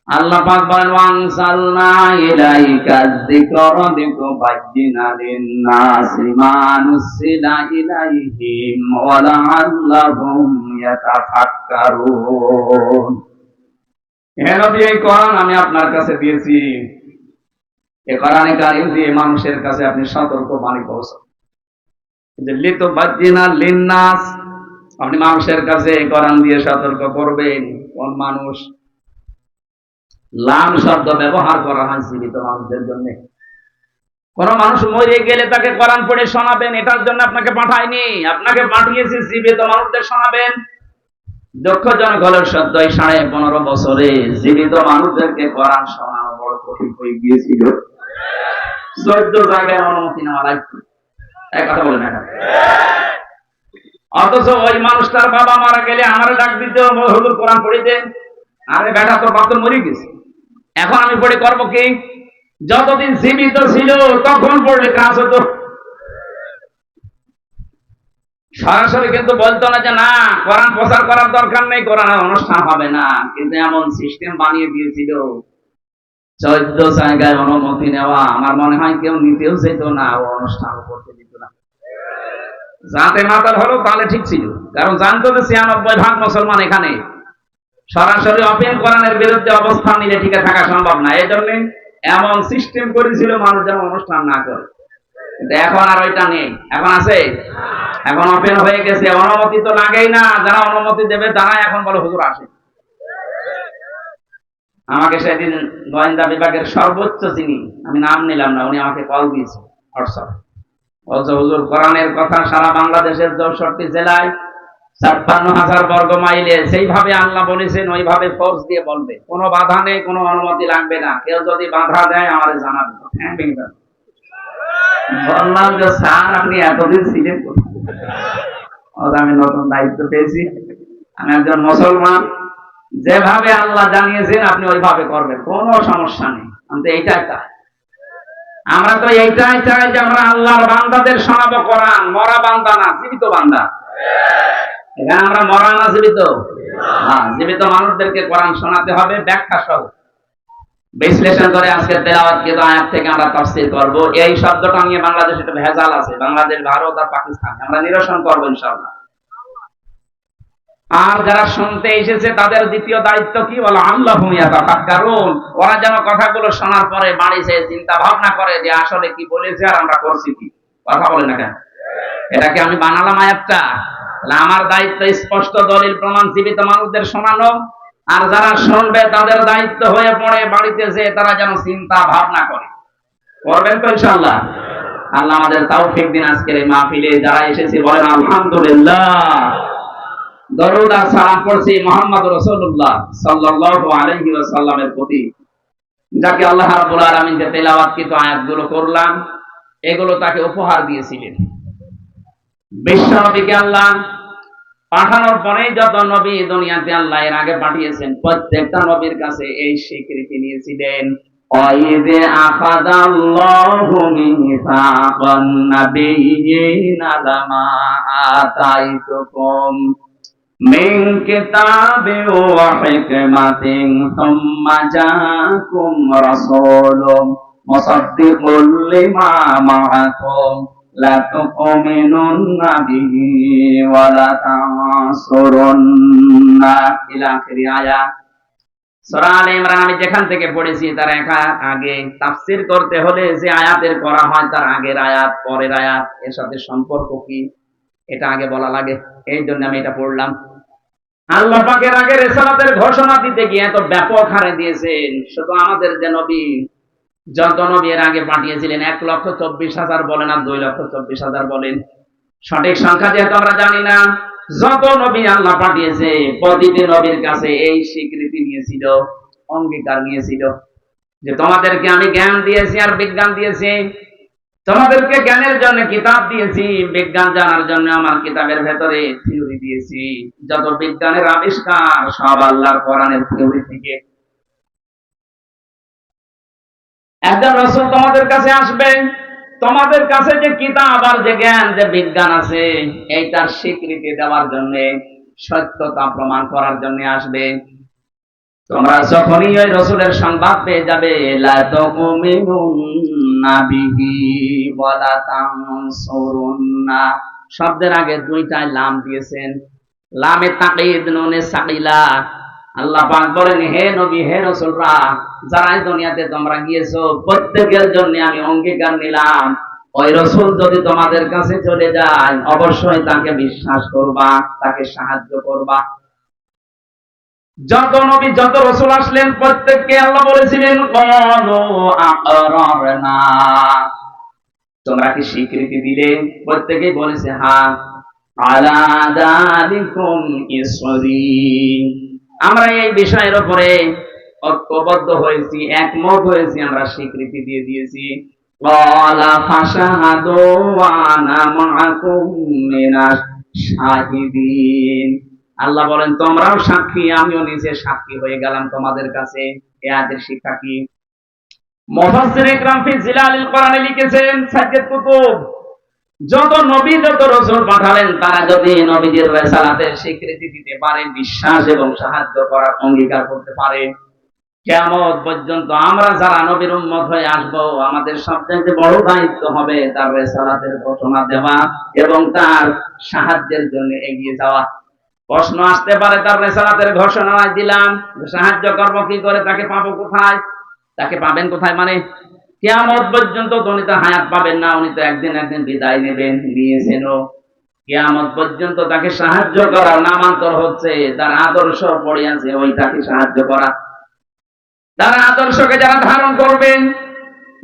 আল্লাহ পাক বলেন ওয়ানসালনা ইলাইকা যিকরা লিতুবায়্যিনা লিন-নাসি মা নুসিলা ইলাইহিম ওয়া লাআল্লাহুম ইয়াতাফাক্কারুন। হে নবী, এই কোরআন আমি আপনার কাছে দিয়েছি, এই কোরআনে কারীম দিয়ে মানুষের কাছে আপনি সতর্ক বাণী পৌঁছান। যে লিতুবায়্যিনা লিন-নাস, আপনি মানুষের কাছে এই কোরআন দিয়ে সতর্ক করবেন। কোন মানুষ? লাম শব্দ ব্যবহার করা হয় জীবিত মানুষদের জন্য। কোন মানুষ মরে গেলে তাকে কোরআন পড়ে শোনাবেন, এটার জন্য আপনাকে পাঠায়নি, আপনাকে পাঠিয়েছি জীবিত মানুষদের শোনাবেন। দুঃখজনক হলেও সত্য, 15.5 বছরে জীবিত মানুষদেরকে কোরআন শোনানো বড় কঠিন হয়ে গিয়েছিল। 14 জায়গায় অনুমতি নেওয়া লাগবে। এক কথা বলে না, অথচ ওই মানুষটার বাবা মারা গেলে আমার ডাক দিতে হুজুর কোরআন পড়ে দেন। আরে বেটা, তোর বাপ তো মরে গেছে, এখন আমি পড়ে করবো কি? যতদিন জীবিত ছিল তখন পড়লে কাজ হতো। সরাসরি কিন্তু বলতো না যে না, কোরআন প্রচার করার দরকার নেই, কোরআনের অনুষ্ঠান হবে না, কিন্তু এমন সিস্টেম বানিয়ে দিয়েছিল 14 জায়গায় অনুমতি নেওয়া। আমার মনে হয় কেউ নিতেও যেত না, ও অনুষ্ঠান করতে দিত না। যাতে মাতাল হলো তাহলে ঠিক ছিল, কারণ জানতো যে 96% মুসলমান এখানে। সরাসরি ওপেন কোরআনের বিরুদ্ধে অবস্থান নিলে টিকে থাকা সম্ভব না, এই জন্য এমন সিস্টেম করেছিল মানুষ যেন অনুষ্ঠান না করে। কিন্তু এখন আর ওইটা নেই, এখন আছে, এখন ওপেন হয়ে গেছে, অনুমতি তো লাগেই না। যারা অনুমতি দেবে তারা এখন বলে হুজুর আসে। আমাকে সেদিন গোয়েন্দা বিভাগের সর্বোচ্চ যিনি, আমি নাম নিলাম না, উনি আমাকে কল দিয়েছে হোয়াটসঅ্যাপ, বলছে হুজুর কোরআনের কথা সারা বাংলাদেশের 64 জেলায় 56,000 বর্গ মাইলে সেইভাবে আল্লাহ বলেছেন ওইভাবে ফোর্স দিয়ে বলবে, কোনো বাধা নেই, কোনো অনুমতি লাগবে না, কেউ যদি বাধা দেয় আমাদের জানাবে। হ্যাঁ, বললাম যে স্যার আপনি এতদিন ছিলেন কোথায়? আমি নতুন দায়িত্ব পেয়েছি, আমি একজন মুসলমান, যেভাবে আল্লাহ জানিয়েছেন আপনি ওইভাবে করবেন, কোনো সমস্যা নেই। আমি তো এইটাই চাই, আমরা তো এইটাই চাই যে আমরা আল্লাহর বান্দাদের শোনাবো কোরআন, মরা বান্দা না, জীবিত বান্দা। এখানে আমরা মরা না জীবিত? হ্যাঁ, জীবিত মানুষদেরকে কোরআন শোনাতে হবে ব্যাখ্যা সহ, বিশ্লেষণ করে। আজকে তেলাওয়াতকৃত আয়াত থেকে আমরা তাফসীর করব। এই শব্দটা নিয়ে বাংলাদেশে একটা ভেজাল আছে, বাংলাদেশ, ভারত আর পাকিস্তান, আমরা নিরসন করব ইনশাআল্লাহ। আর যারা শুনতে এসেছে তাদের দ্বিতীয় দায়িত্ব কি? বলো আল্লাহুম ইয়াতাফাক্কারুন, ওরা যেন কথাগুলো শোনার পরে বাড়ি যেয়ে চিন্তা ভাবনা করে যে আসলে কি বলেছে আর আমরা করছি কি। কথা বলে না কেন? এটা কি আমি বানালাম আয়াতটা? তাহলে আমার দায়িত্ব স্পষ্ট দলিল প্রমাণ জীবিত মানুষদের শোনানো, আর যারা শুনবে তাদের দায়িত্ব হয়ে পড়ে বাড়িতে যেয়ে তারা যেন চিন্তা ভাবনা করে। করবেন তো ইনশাআল্লাহ? আল্লাহ আমাদের তৌফিক দিন। আজকের এই মাহফিলে যারা এসেছে বলেন আলহামদুলিল্লাহ। দরুদ আর সালাম পড়ছি মুহাম্মদ রাসূলুল্লাহ সাল্লাল্লাহু আলাইহি ওয়াসাল্লামের প্রতি, যাকে আল্লাহ রাব্বুল আলামিন যে তেলাওয়াতকৃত আয়াতগুলো করলাম এগুলো তাকে উপহার দিয়েছিলেন। বিশ্বনবীকে আল্লাহ পাঠানোর পরেই যত নবী দুনিয়াতে আল্লাহ এর আগে পাঠিয়েছেন প্রত্যেকটা নবীর কাছে এই স্বীকৃতি নিয়েছিলেন, وَإِذْ أَخَذَ اللَّهُ مِيثَاقَ النَّبِيِّينَ لَمَا آتَيْتُكُم مِّن كِتَابٍ وَحِكْمَةٍ ثُمَّ جَاءَكُمْ رَسُولٌ مُصَدِّقٌ لِّمَا مَعَكُمْ لَتُؤْمِنُنَّ بِهِ وَلَتَنصُرُنَّهُ إِلَى آخِرِ آيَةٍ। সূরা আলে ইমরান আমি যেখান থেকে পড়েছি তার আগে তাফসীর করতে হলে যে আয়াতের করা হয় তার আগের আয়াত পরের আয়াত এর সাথে সম্পর্ক কি এটা আগে বলা লাগে, এই জন্য আমি এটা পড়লাম। আল্লাহ পাকের আগে রিসালাতের ঘোষণা দিতে গিয়ে এত ব্যাপক হারে দিয়েছেন। শুধু আমাদের যে নবী, যত নবী এর আগে পাঠিয়েছিলেন 1,24,000 বলেন আর 2,24,000 বলেন, সঠিক সংখ্যা যেহেতু আমরা জানি না, যত নবী আল্লাহ পাঠিয়েছে প্রতিটি নবীর কাছে এই স্বীকৃতি নিয়েছিল, অঙ্গীকার নিয়েছিল যে তোমাদেরকে আমি জ্ঞান দিয়েছি আর বিজ্ঞান দিয়েছি, তোমাদেরকে জ্ঞানের জন্য কিতাব দিয়েছি, বিজ্ঞান জানার জন্য আমার কিতাবের ভেতরে থিওরি দিয়েছি। যত বিজ্ঞানের আবিষ্কার সব আল্লাহর কোরআনের থিওরি থেকে। একজন রাসূল তোমাদের কাছে আসবে, তোমাদের কাছে যে কিতাব আর যে জ্ঞান যে বিজ্ঞান আছে এইটার স্বীকৃতি দেওয়ার জন্য, সত্যতা প্রমাণ করার জন্য আসবে। তোমরা যখনই ওই রাসূলের সংবাদ পেয়ে যাবে লা তুমিনুন্না বিহি ওয়া লা তানসুরুন্না, শব্দের আগে দুইটাই লাম দিয়েছেন, লামে তাকিদ নুনে সাকিলা। আল্লাহ পাক বলেন, হে নবী, হে রাসূলরা, যারা এই দুনিয়াতে তোমরা গিয়েছো প্রত্যেকের জন্য আমি অঙ্গীকার নিলাম, ওই রাসূল যদি তোমাদের কাছে চলে যায় অবশ্যই তাকে বিশ্বাস করবা, তাকে সাহায্য করবা। যত নবী যত রাসূল আসলেন প্রত্যেককে আল্লাহ বলেছিলেন ক্বালু আকরারনা, তোমরা কি স্বীকৃতি দিলে? প্রত্যেকেই বলেছে হ্যাঁ। আলা যালিকুম ইসরি, আমরা এই বিষয়ের উপরে ঐক্যবদ্ধ হয়েছি, একমত হয়েছি, আমরা স্বীকৃতি দিয়ে দিয়েছি। ক্বালা ফাশহাদু ওয়া আনা মাআকুম মিনাশ শাহিদিন, আল্লাহ বলেন তোমরাও সাক্ষী, আমিও নিজে সাক্ষী হয়ে গেলাম তোমাদের কাছে। এই আয়াতের শিক্ষা কি? মুফাসসির ইকরাম ফি জিলালিল কোরআনে লিখেছেন, সাইয়্যিদ কুতুব, যত নবী যত রাসূল পাঠালেন তারা যদি নবীদের রিসালাতের স্বীকৃতি দিতে পারে, বিশ্বাস এবং সাহায্য করার অঙ্গীকার করতে পারে, কিয়ামত পর্যন্ত আমরা যারা নবীর উম্মত হয়ে আসবো আমাদের সবচেয়ে বড় দায়িত্ব হবে তার রিসালাতের ঘোষণা দেওয়া এবং তার সাহায্যের জন্য এগিয়ে যাওয়া। প্রশ্ন আসতে পারে, তার রিসালাতের ঘোষণা দিলাম, সাহায্য করব কি করে, তাকে পাবো কোথায়? তাকে পাবেন কোথায় মানে কিয়ামত পর্যন্ত তো উনি তো হায়াত পাবেন না, উনি তো একদিন একদিন বিদায় নেবেন, নিয়েছেনও। কিয়ামত পর্যন্ত তাকে সাহায্য করার নামান্তর হচ্ছে তার আদর্শ পড়ে আছে, ওই তাকে সাহায্য করা। তার আদর্শকে যারা ধারণ করবেন,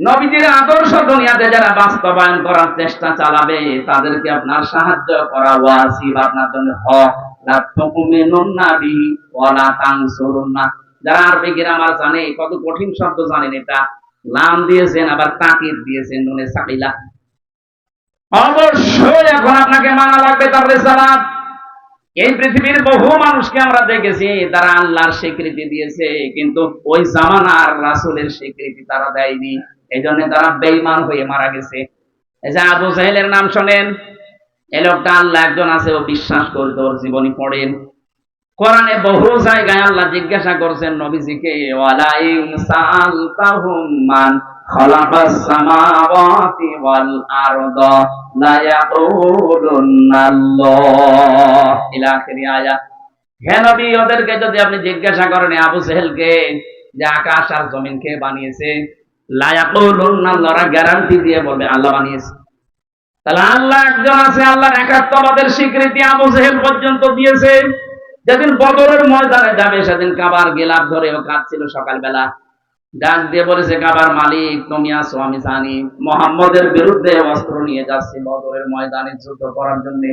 নবীজির আদর্শ দুনিয়াতে যারা বাস্তবায়ন করার চেষ্টা চালাবে, তাদেরকে আপনার সাহায্য করা ওয়াজিব, আপনার জন্য হক। লা তুমিনুন্না বিহি ওয়া লা তানসুরুন্না, যারা আরবি গ্রামার জানে, কত কঠিন শব্দ জানেন, এটা লাম দিয়েছেন আবার তাকিদ দিয়েছেন নুনে সাকিলা। অবশ্যই এখন আপনাকে মানা লাগবে তার রিসালাত। এই পৃথিবীর বহু মানুষকে আমরা দেখেছি তারা আল্লাহর স্বীকৃতি দিয়েছে, কিন্তু ওই জামানার রাসূলের স্বীকৃতি তারা দেয়নি, এই জন্য তারা বেঈমান হয়ে মারা গেছে। এই যে আবু জাহেলের নাম শোনেন, এই লোকটা আল্লাহ একজন আছে, ও বিশ্বাস করত, ওর জীবনী পড়েন। কোরআনে বহু জায়গায় আল্লাহ জিজ্ঞাসা করছেন নবীজিকে, ওয়ালা ইন সাআলতাহুম মান খালাকাস সামাওয়াতি ওয়াল আরদা লা ইয়াকুলুন্নাল্লাহ, ইলা আখিরি আয়াত। হে নবী, ওদেরকে যদি আপনি জিজ্ঞাসা করেন, আবু জেহেলকে, যে আকাশ আর জমিন কে বানিয়েছে, লা ইয়াকুলুন্নাল্লাহ, গ্যারান্টি দিয়ে বলবে আল্লাহ বানিয়েছে। তাহলে আল্লাহ একজন আছে, আল্লাহর একাত্মবাদের স্বীকৃতি আবু জেহেল পর্যন্ত দিয়েছে। যেদিন বদরের ময়দানে যাবে সেদিন কাবার গিলাফ ধরে ও কাঁদছিল সকালবেলা, ডাক দিয়ে বলেছে, কাবার মালিক তুমি আসো, আমি জানি মুহাম্মদের বিরুদ্ধে অস্ত্র নিয়ে যাচ্ছে বদরের ময়দানে যুদ্ধ করার জন্য,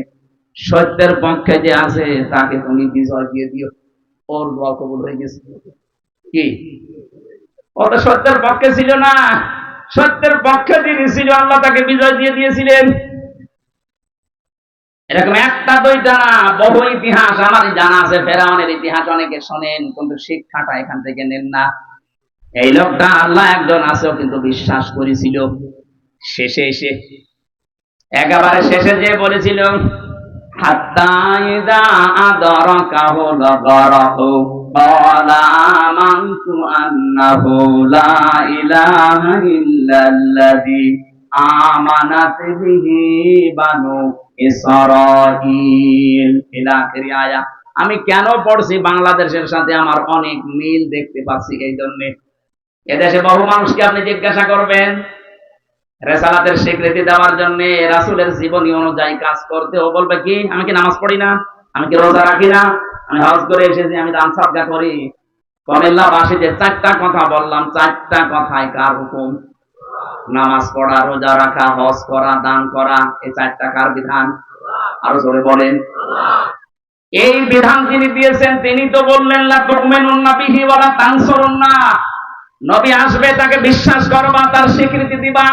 সত্যের পক্ষে যে আছে তাকে তুমি বিজয় দিয়ে দিও। ওর দোয়া কবুল হয়ে গেছে। কি ও তো সত্যের পক্ষে ছিল না, সত্যের পক্ষে যিনি ছিল আল্লাহ তাকে বিজয় দিয়ে দিয়েছিলেন। এরকম একটা দুইটা না, বহু ইতিহাস আমারই জানা আছে। ফেরাউনের ইতিহাস অনেকে শোনেন, কিন্তু শিক্ষাটা এখান থেকে নেন না। এই লোকটা আল্লাহ একজন আছেও কিন্তু বিশ্বাস করেছিল। শেষে এসে একেবারে শেষে যে বলেছিল, হাত্তা ইযা আদরাকাহুল গরকু ক্বালা আমানতু আন্নাহু লা ইলাহা ইল্লাল্লাযী আমানাত বিহি বানু ইসরাঈল, ইলা আখিরি আয়াত। আমি কেন পড়ছি, বাংলাদেশের সাথে আমার অনেক মিল দেখতে পাচ্ছি। এই জন্য এদেশে বহু মানুষকে আপনি জিজ্ঞাসা করবেন রেসালাতের স্বীকৃতি দেওয়ার জন্য, রাসূলের জীবনী অনুযায়ী কাজ করতে, ও বলবে কি, আমি কি নামাজ পড়ি না, আমি কি রোজা রাখি না, আমি হজ করে এসেছি, আমি দান সাদকা করি। কুমিল্লাবাসী যে চারটা কথা বললাম, চারটা কথায় কার হুকুম? নামাজ পড়া, রোজা রাখা, হজ করা, দান করা, এই চারটা কার বিধান? আরো জোরে বলেন। এই বিধান তিনি দিয়েছেন, তিনি তো বললেন লা তুমিনুন্না বিহি ওয়া লা তানসুরুন্না, নবী আসবে তাকে বিশ্বাস করবা, তার স্বীকৃতি দিবা।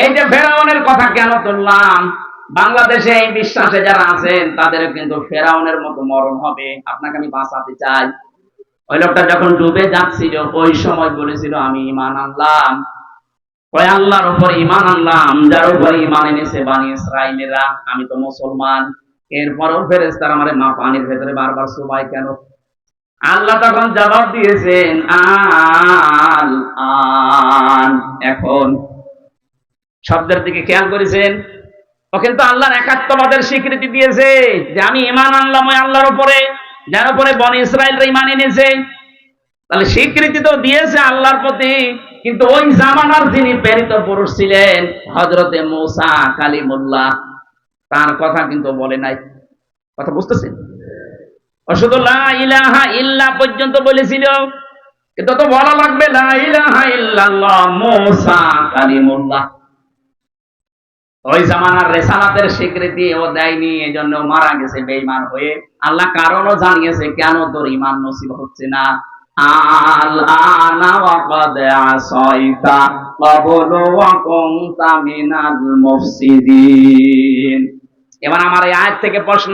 এই যে ফেরাউনের কথা কেন তুললাম, বাংলাদেশে এই বিশ্বাসে যারা আছেন তাদের কিন্তু ফেরাউনের মতো মরণ হবে। আপনাকে আমি বাঁচাতে চাই। ওই লোকটা যখন ডুবে যাচ্ছিল ওই সময় বলেছিল, আমি ঈমান আনলাম। ওই আল্লাহর উপর ঈমান আনলাম যার উপর ঈমান এনেছে বনী ইসরাঈলেরা, আমি তো মুসলমান। এরপরও ফেরেশতারা আমারে পানির ভেতরে বারবার চুবায় কেন? আল্লাহ তখন জবাব দিয়েছেন আল আন, এখন। শব্দের দিকে খেয়াল করেছেন? ও কিন্তু আল্লাহর একাত্মবাদের স্বীকৃতি দিয়েছে যে আমি ঈমান আনলাম ওই আল্লাহর উপরে, যার উপরে বনি ইসরায়েলরা ঈমান এনেছে। তাহলে স্বীকৃতি তো দিয়েছে আল্লাহর প্রতি, কিন্তু ওই জামানার যিনি প্রেরিত পুরুষ ছিলেন হযরতে মূসা কালিমুল্লাহ, তার কথা কিন্তু বলে নাই। কথা বুঝতেছেন? ও শুধু লা ইলাহা ইল্লা পর্যন্ত বলেছিল, কিন্তু তো বলা লাগবে লা ইলাহা ইল্লাল্লাহ মূসা কালিমুল্লাহ। ওই জামানার রেসালাতের স্বীকৃতি ও দেয়নি, এজন্য মারা গেছে বেঈমান হয়ে। আল্লাহ কারণও জানিয়েছে কেন তোর ঈমান নসিব হচ্ছে না। আল আনা ওয়া ক্বাদ আসাইতা ক্বাবলু ওয়া কুনতা মিনাল মুফসিদিন। এবার আমার এই আয়াত থেকে প্রশ্ন,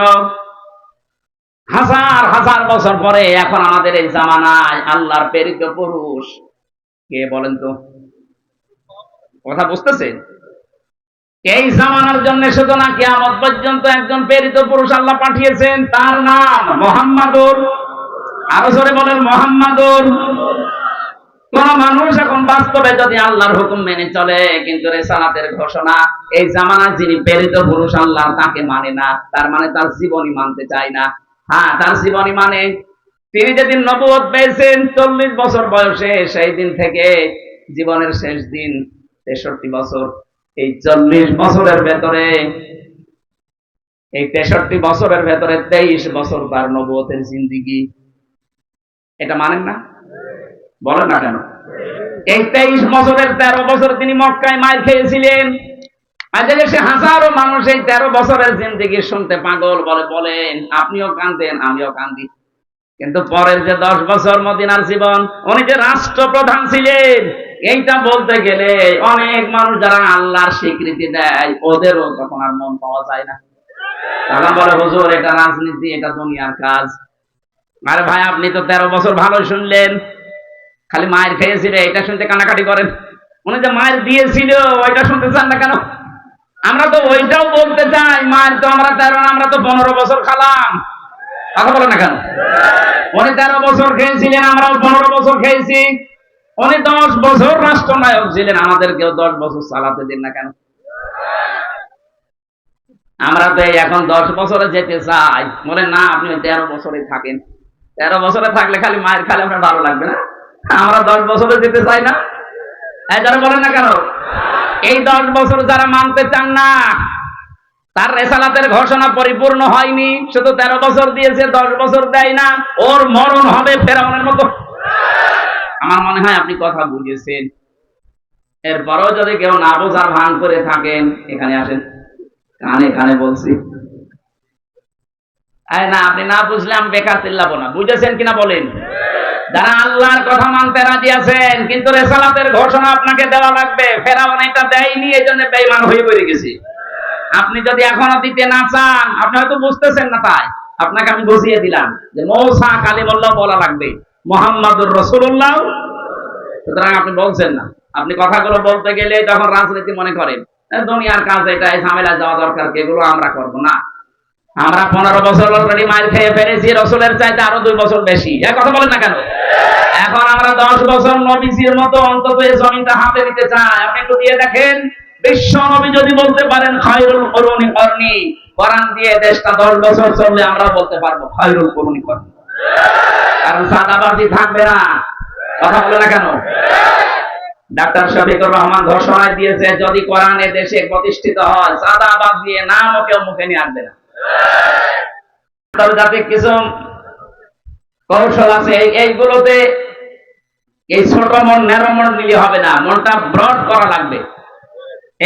হাজার হাজার বছর পরে এখন আমাদের এই জামানায় আল্লাহর প্রেরিত পুরুষ কে বলেন তো? কথা বুঝতেছেন? এই জামানার জন্য শুধু না কিয়ামত পর্যন্ত একজন প্রেরিত পুরুষ আল্লাহ পাঠিয়েছেন, তার নাম মুহাম্মাদুর। আরো জোরে বলেন মুহাম্মাদুর। কোন মানুষ এখন বাস্তবে যদি আল্লাহর হুকুম মেনে চলে কিন্তু রিসালাতের ঘোষণা এই জামানার যিনি প্রেরিত পুরুষ আল্লাহ তাকে মানে না, তার মানে তার জীবনই মানতে চায় না। হ্যাঁ, তার জীবনই মানে। তিনি যেদিন নবুয়ত পেয়েছেন 40 বছর বয়সে, সেই দিন থেকে জীবনের শেষ দিন 63 বছর, এই 40 বছরের ভেতরে, এই 63 বছরের ভেতরে 23 বছর তার নবুয়তের জিন্দেগি। এটা মানেন না? বলেন না কেন? এই 23 বছরের 13 বছর তিনি মক্কায় মার খেয়েছিলেন। আজকে দেশে হাজারো মানুষ এই 13 বছরের জিন্দেগি শুনতে পাগল। বলেন আপনিও কাঁদেন, আমিও কাঁদি। কিন্তু পরের যে 10 বছর মদিনার জীবন, উনি যে রাষ্ট্রপ্রধান ছিলেন, এইটা বলতে গেলে অনেক মানুষ যারা আল্লাহর স্বীকৃতি দেয় ওদেরও তখন আর মন পাওয়া যায় না। তখন বলে হুজুর এটা রাজনীতি, এটা দুনিয়ার কাজ। আরে ভাই, আপনি তো 13 বছর ভালো শুনলেন, খালি মায়ের খেয়েছিল এটা শুনতে কানাকাটি করেন। উনি যে মায়ের দিয়েছিল ওইটা শুনতে চান না কেন? আমরা তো ওইটাও বলতে চাই, মায়ের তো আমরা 13 না, আমরা তো 15 বছর খালাম। কথা বলে না কেন? উনি 13 বছর খেয়েছিলেন, আমরাও 15 বছর খেয়েছি। উনি 10 বছর রাষ্ট্রনায়ক ছিলেন, আমাদেরকেও 10 বছর চালাতে দিন না কেন? আমরা তো এখন 10 বছরে যেতে চাই। বলে না, আপনি ওই 13 বছরে থাকেন। 13 বছরে থাকলে খালি মায়ের খালে আপনার ভালো লাগবে না? আমরা 10 বছরে যেতে চাই না। যারা বলেন না কেন? এই 10 বছর যারা মানতে চান না, তার রেসালাতের ঘোষণা পরিপূর্ণ হয়নি, শুধু 13 বছর দিয়েছে, 10 বছর দেয় না, ওর মরণ হবে ফেরাউনের মতো। আমার মনে হয় আপনি কথা বুঝেছেন। এরপরও যদি কেউ না বোঝার ভান করে থাকেন, এখানে আসেন, কানে কানে বলছি। না, আপনি না বুঝলে আমি বেকার চিল্লাবো না। বুঝেছেন কিনা বলেন? যারা আল্লাহর কথা মানতে রাজি আছেন কিন্তু রেসালাতের ঘোষণা আপনাকে দেওয়া লাগবে, ফেরাউন এটা দেয়নি, এই জন্য বেঈমান হয়ে পড়ে গেছি। আপনি যদি এখনো দিতে না চান, আপনি হয়তো বুঝতেছেন না, তাই আপনাকে আমি বুঝিয়ে দিলাম যে মূসা কালিমুল্লাহ বলা লাগবে, মুহাম্মাদুর রাসূলুল্লাহ। সুতরাং আপনি বলছেন না। আপনি কথাগুলো বলতে গেলে তখন রাজনীতি মনে করেন, দুনিয়ার কাজ এটা, এই ঝামেলা যাওয়া দরকার, এগুলো আমরা করবো না। আমরা 15 বছর অলরেডি মাইল খেয়ে ফেলেছি, রসুলের চাইতে আরো 2 বছর বেশি। কথা বলেন না কেন? এখন আমরা 10 বছর নবীজির মতো অন্তত এই জমিনটা হাতে নিতে চাই। আপনি একটু দিয়ে দেখেন, বিশ্ব নবী যদি বলতে পারেন খায়রুল কুরুনি করনি, কোরআন দিয়ে দেশটা 10 বছর চললে আমরা বলতে পারবো খায়রুল কুরুনি করনি। কারণ সাদাবাজি থাকবে না। কথা বলে না কেন? ডাক্তার শফিকুর রহমান ঘোষণা দিয়েছে যদি কোরআনে দেশে প্রতিষ্ঠিত হয়, সাদাবাজ দিয়ে নামও কেউ মুখে নিয়ে আসবে না। আন্তর্জাতিক কিছু কৌশল আছে, এইগুলোতে এই ছোট মন ন্যারো মন নিলে হবে না, মনটা ব্রড করা লাগবে।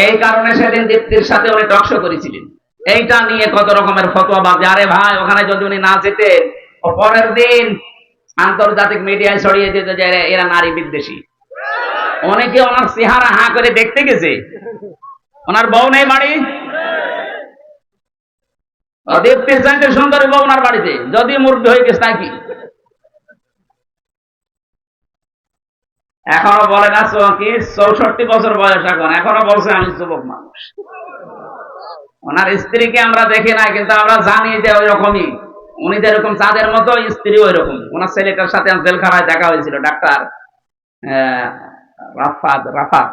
এই কারণে সেদিন দীপ্তির সাথে উনি টকশো করেছিলেন, এইটা নিয়ে কত রকমের ফতোয়া বাজে। আরে ভাই, ওখানে যদি উনি না যেতেন, পরের দিন আন্তর্জাতিক মিডিয়ায় ছড়িয়ে দিত যে এরা নারী বিদ্বেষী। অনেকে ওনার চেহারা হা করে দেখতে গেছে, ওনার বউ নেই বাড়ি, দীপ্তির চাইতে সুন্দরী বউ ওনার বাড়িতে, যদি মুরব্বী হয়ে গেছে তাই কি? এখনো বলে না কি 64 বছর বয়স, এখনো বলছে আমি যুবক মানুষ। ওনার স্ত্রীকে আমরা দেখি না, কিন্তু আমরা জানি যে ওই রকমই। উনি যেরকম চাঁদের মতো, স্ত্রী ওই রকম। ওনার ছেলেটার সাথে জেলখানায় দেখা হয়েছিল, ডাক্তার রাফাত রাফাত।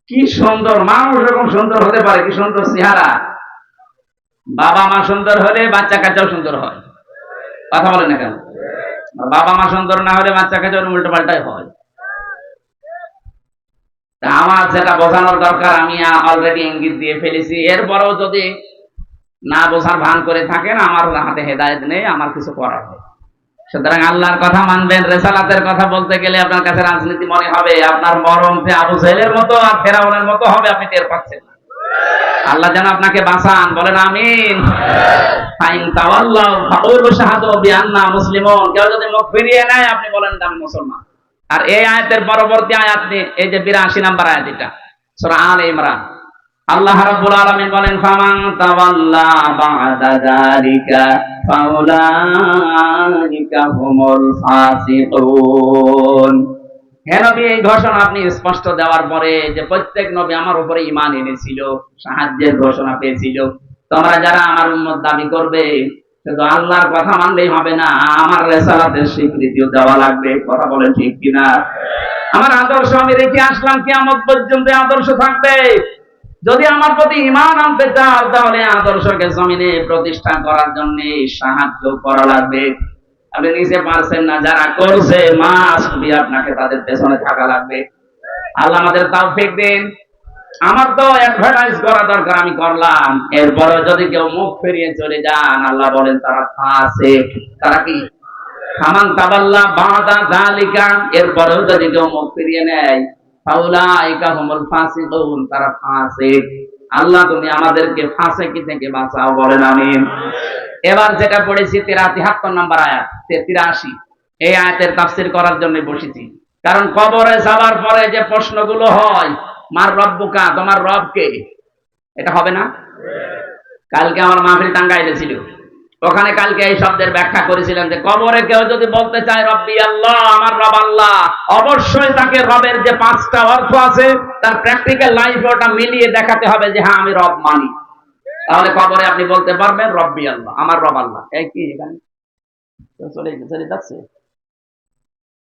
কি সুন্দর মানুষ, এরকম সুন্দর হতে পারে, কি সুন্দর চেহারা। বাবা মা সুন্দর হলে বাচ্চা কাচ্চাও সুন্দর হয়। কথা বলে না কেন? বাবা মা সুন্দর না হলে বাচ্চা কাচ্চা উল্টো পাল্টাই হয়। তা আমার যেটা বোঝানোর দরকার আমি অলরেডি ইঙ্গিত দিয়ে ফেলেছি। এরপরেও যদি না বোঝার ভান করে থাকেন, আমার হাতে হেদায়েত নেই, আমার কিছু করার নেই। সুতরাং আল্লাহর কথা মানবেন। রেসালাতের কথা বলতে গেলে আপনার কাছে রাজনীতি মনে হবে, আপনার মরণ আবু জেহেলের মতো আর ফেরাউনের মতো হবে, আপনি টের পাচ্ছেন না। আল্লাহ যেন আপনাকে বাঁচান, বলেন আমিন। ফাইন তাওয়াল্লাউ ফাকুলু শাহাদু বিআন্না মুসলিমুন। কেউ যদি মুখ ফিরিয়ে নেয়, আপনি বলেন আমি মুসলমান। আর এই আয়াতের পরবর্তী আয়াত, এই যে 82 নম্বর আয়াত, এটা সূরা আলে ইমরান। আল্লাহ রাব্বুল আলামিন বলেন ফামান তাওয়াল্লা বা'দা যালিকা ফাউলাইকা হুমুল ফাসিকুন। হে নবী, এই ঘোষণা আপনি স্পষ্ট দেওয়ার পরে যে প্রত্যেক নবী আমার উপরে ঈমান এনেছিল, সাহায্যের ঘোষণা পেয়েছিল, তোমরা যারা আমার উম্মত দাবি করবে, শুধু আল্লাহর কথা মানলেই হবে না, আমার রিসালাতের স্বীকৃতিও দেওয়া লাগবে। কথা বলেন ঠিক কিনা? আমার আদর্শ আমি রেখে আসলাম, কিয়ামত পর্যন্ত আদর্শ থাকবে। যদি আমার প্রতি ঈমান আনতে চাও, তাহলে আদর্শকে জমিনে প্রতিষ্ঠা করার জন্য সাহায্য করা লাগবে। আপনি নিজে পারছেন না, যারা করছে মাস আপনাকে তাদের পেছনে থাকা লাগবে। আল্লাহ আমাদের তাওফিক দিন। আমার তো অ্যাডভার্টাইজ করা দরকার, আমি করলাম। এরপরে যদি কেউ মুখ ফিরিয়ে চলে যান, আল্লাহ বলেন তারা ফাসিক। তারা কি? ফামান তাওয়াল্লা বা'দা যালিকা। এরপরেও যদি কেউ মুখ ফিরিয়ে নেয়, ফাউলাইকা হুমুল ফাসিকুন, তারা ফাসিক। আল্লাহ তুমি আমাদেরকে ফাসিকি থেকে বাঁচাও, বলেন আমিন। এবার যেটা পড়েছি 73 নম্বর আয়াত, 83, এই আয়াতের তাফসীর করার জন্য বসেছি। কারণ কবরে যাওয়ার পরে যে প্রশ্নগুলো হয়, মার রব্বুকা, তোমার রব কে, এটা হবে না? কালকে আমার মাহফিল টাঙ্গাইলে ছিল, ওখানে কালকে এই শব্দের ব্যাখ্যা করেছিলেন যে কবরে কেউ যদি বলতে চায় রব্বি আল্লাহ, আমার রব আল্লাহ, অবশ্যই তাকে রবের যে 5টা অর্থ আছে তার প্র্যাকটিক্যাল লাইফে ওটা মিলিয়ে দেখাতে হবে যে হ্যাঁ আমি রব মানি। তাহলে কবরে আপনি বলতে পারবেন রব্বি আল্লাহ, আমার রব আল্লাহ। এই কি এখানে চলে যাচ্ছে,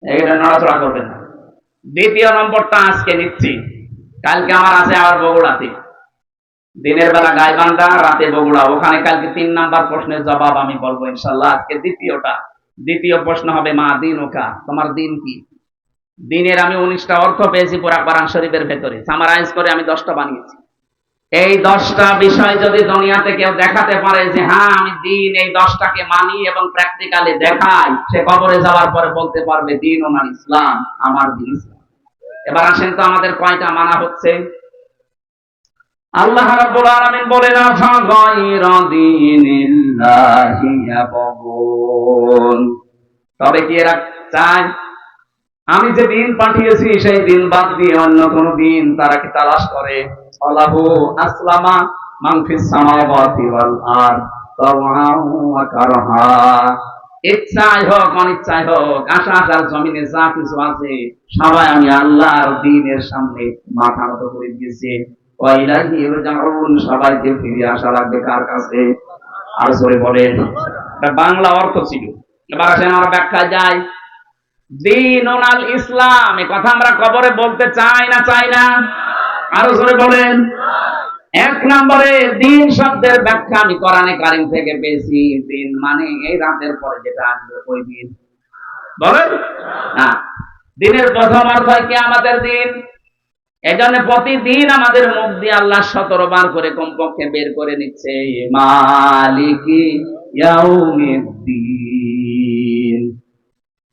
এটা নড়াচড়া করবেন না। দ্বিতীয় নম্বরটা আজকে নিচ্ছি, কালকে আমার আছে আবার বগুড়াতে, দিনের বেলা গাইবান্ধা, রাতে বগুড়া। ওখানে কালকে 3 নাম্বার প্রশ্নের জবাব আমি বলবো ইনশাআল্লাহ। আজকে দ্বিতীয় প্রশ্ন হবে মা দিনুকা, তোমার দিন কি? দিনের আমি 19টা অর্থ পেয়েছি পুরা কোরআন শরীফের ভেতরে, সামারাইজ করে আমি 10টা বানিয়েছি। এই 10টা বিষয় যদি দুনিয়াতে কেউ দেখাতে পারে যে হ্যাঁ আমি দিন এই 10টাকে মানি এবং প্র্যাকটিক্যালি দেখাই, সে কবরে যাওয়ার পরে বলতে পারবে দিন ওনার ইসলাম, আমার দিন ইসলাম। এবার আসেন তো আমাদের কয়টা মানা হচ্ছে? আল্লাহ রাব্বুল আলামিন বলেন আফা গায়রা দীনিল্লাহি ইয়াবগুন। তবে কি এরা চায় আমি যে দিন পাঠিয়েছি সেই দিন বাদ দিয়ে অন্য কোন দিন তারা কি তালাশ করে? আল্লাহু আসলামা মান ফিস সামাওয়াতি ওয়াল আরদ তাওআন ওয়া কারহা। ইচ্ছায় হোক অনিচ্ছায় হোক, আকাশ জমিনে যা কিছু আছে সবাই আমি আল্লাহর দ্বীনের সামনে মাথা নত করে দিয়েছি। ওয়াইলাহি ইরজাউন, সবাইকে ফিরে আসা লাগবে কার কাছে? আর জোরে বলেন। এটা বাংলা অর্থ ছিল। এবার আসেন আমরা ব্যাখ্যা যাই। দীনুল আল ইসলাম, এই কথা আমরা কবরে বলতে চাই না চাই না? আরো জোরে বলেন। 1 নম্বরে দিন শব্দের ব্যাখ্যা আমি কোরআনে কারীম থেকে পেয়েছি। দিন মানে এই রাতের পরে যেটা আসবে ওই দিন। বলেন না, দিনের প্রথম অর্থ কি আমাদের দিন। এজন্য প্রতিদিন আমাদের মুখ দিয়ে আল্লাহ 17 বার করে কমপক্ষে বের করে নিচ্ছে মালিকি ইয়াউমিদ্দিন।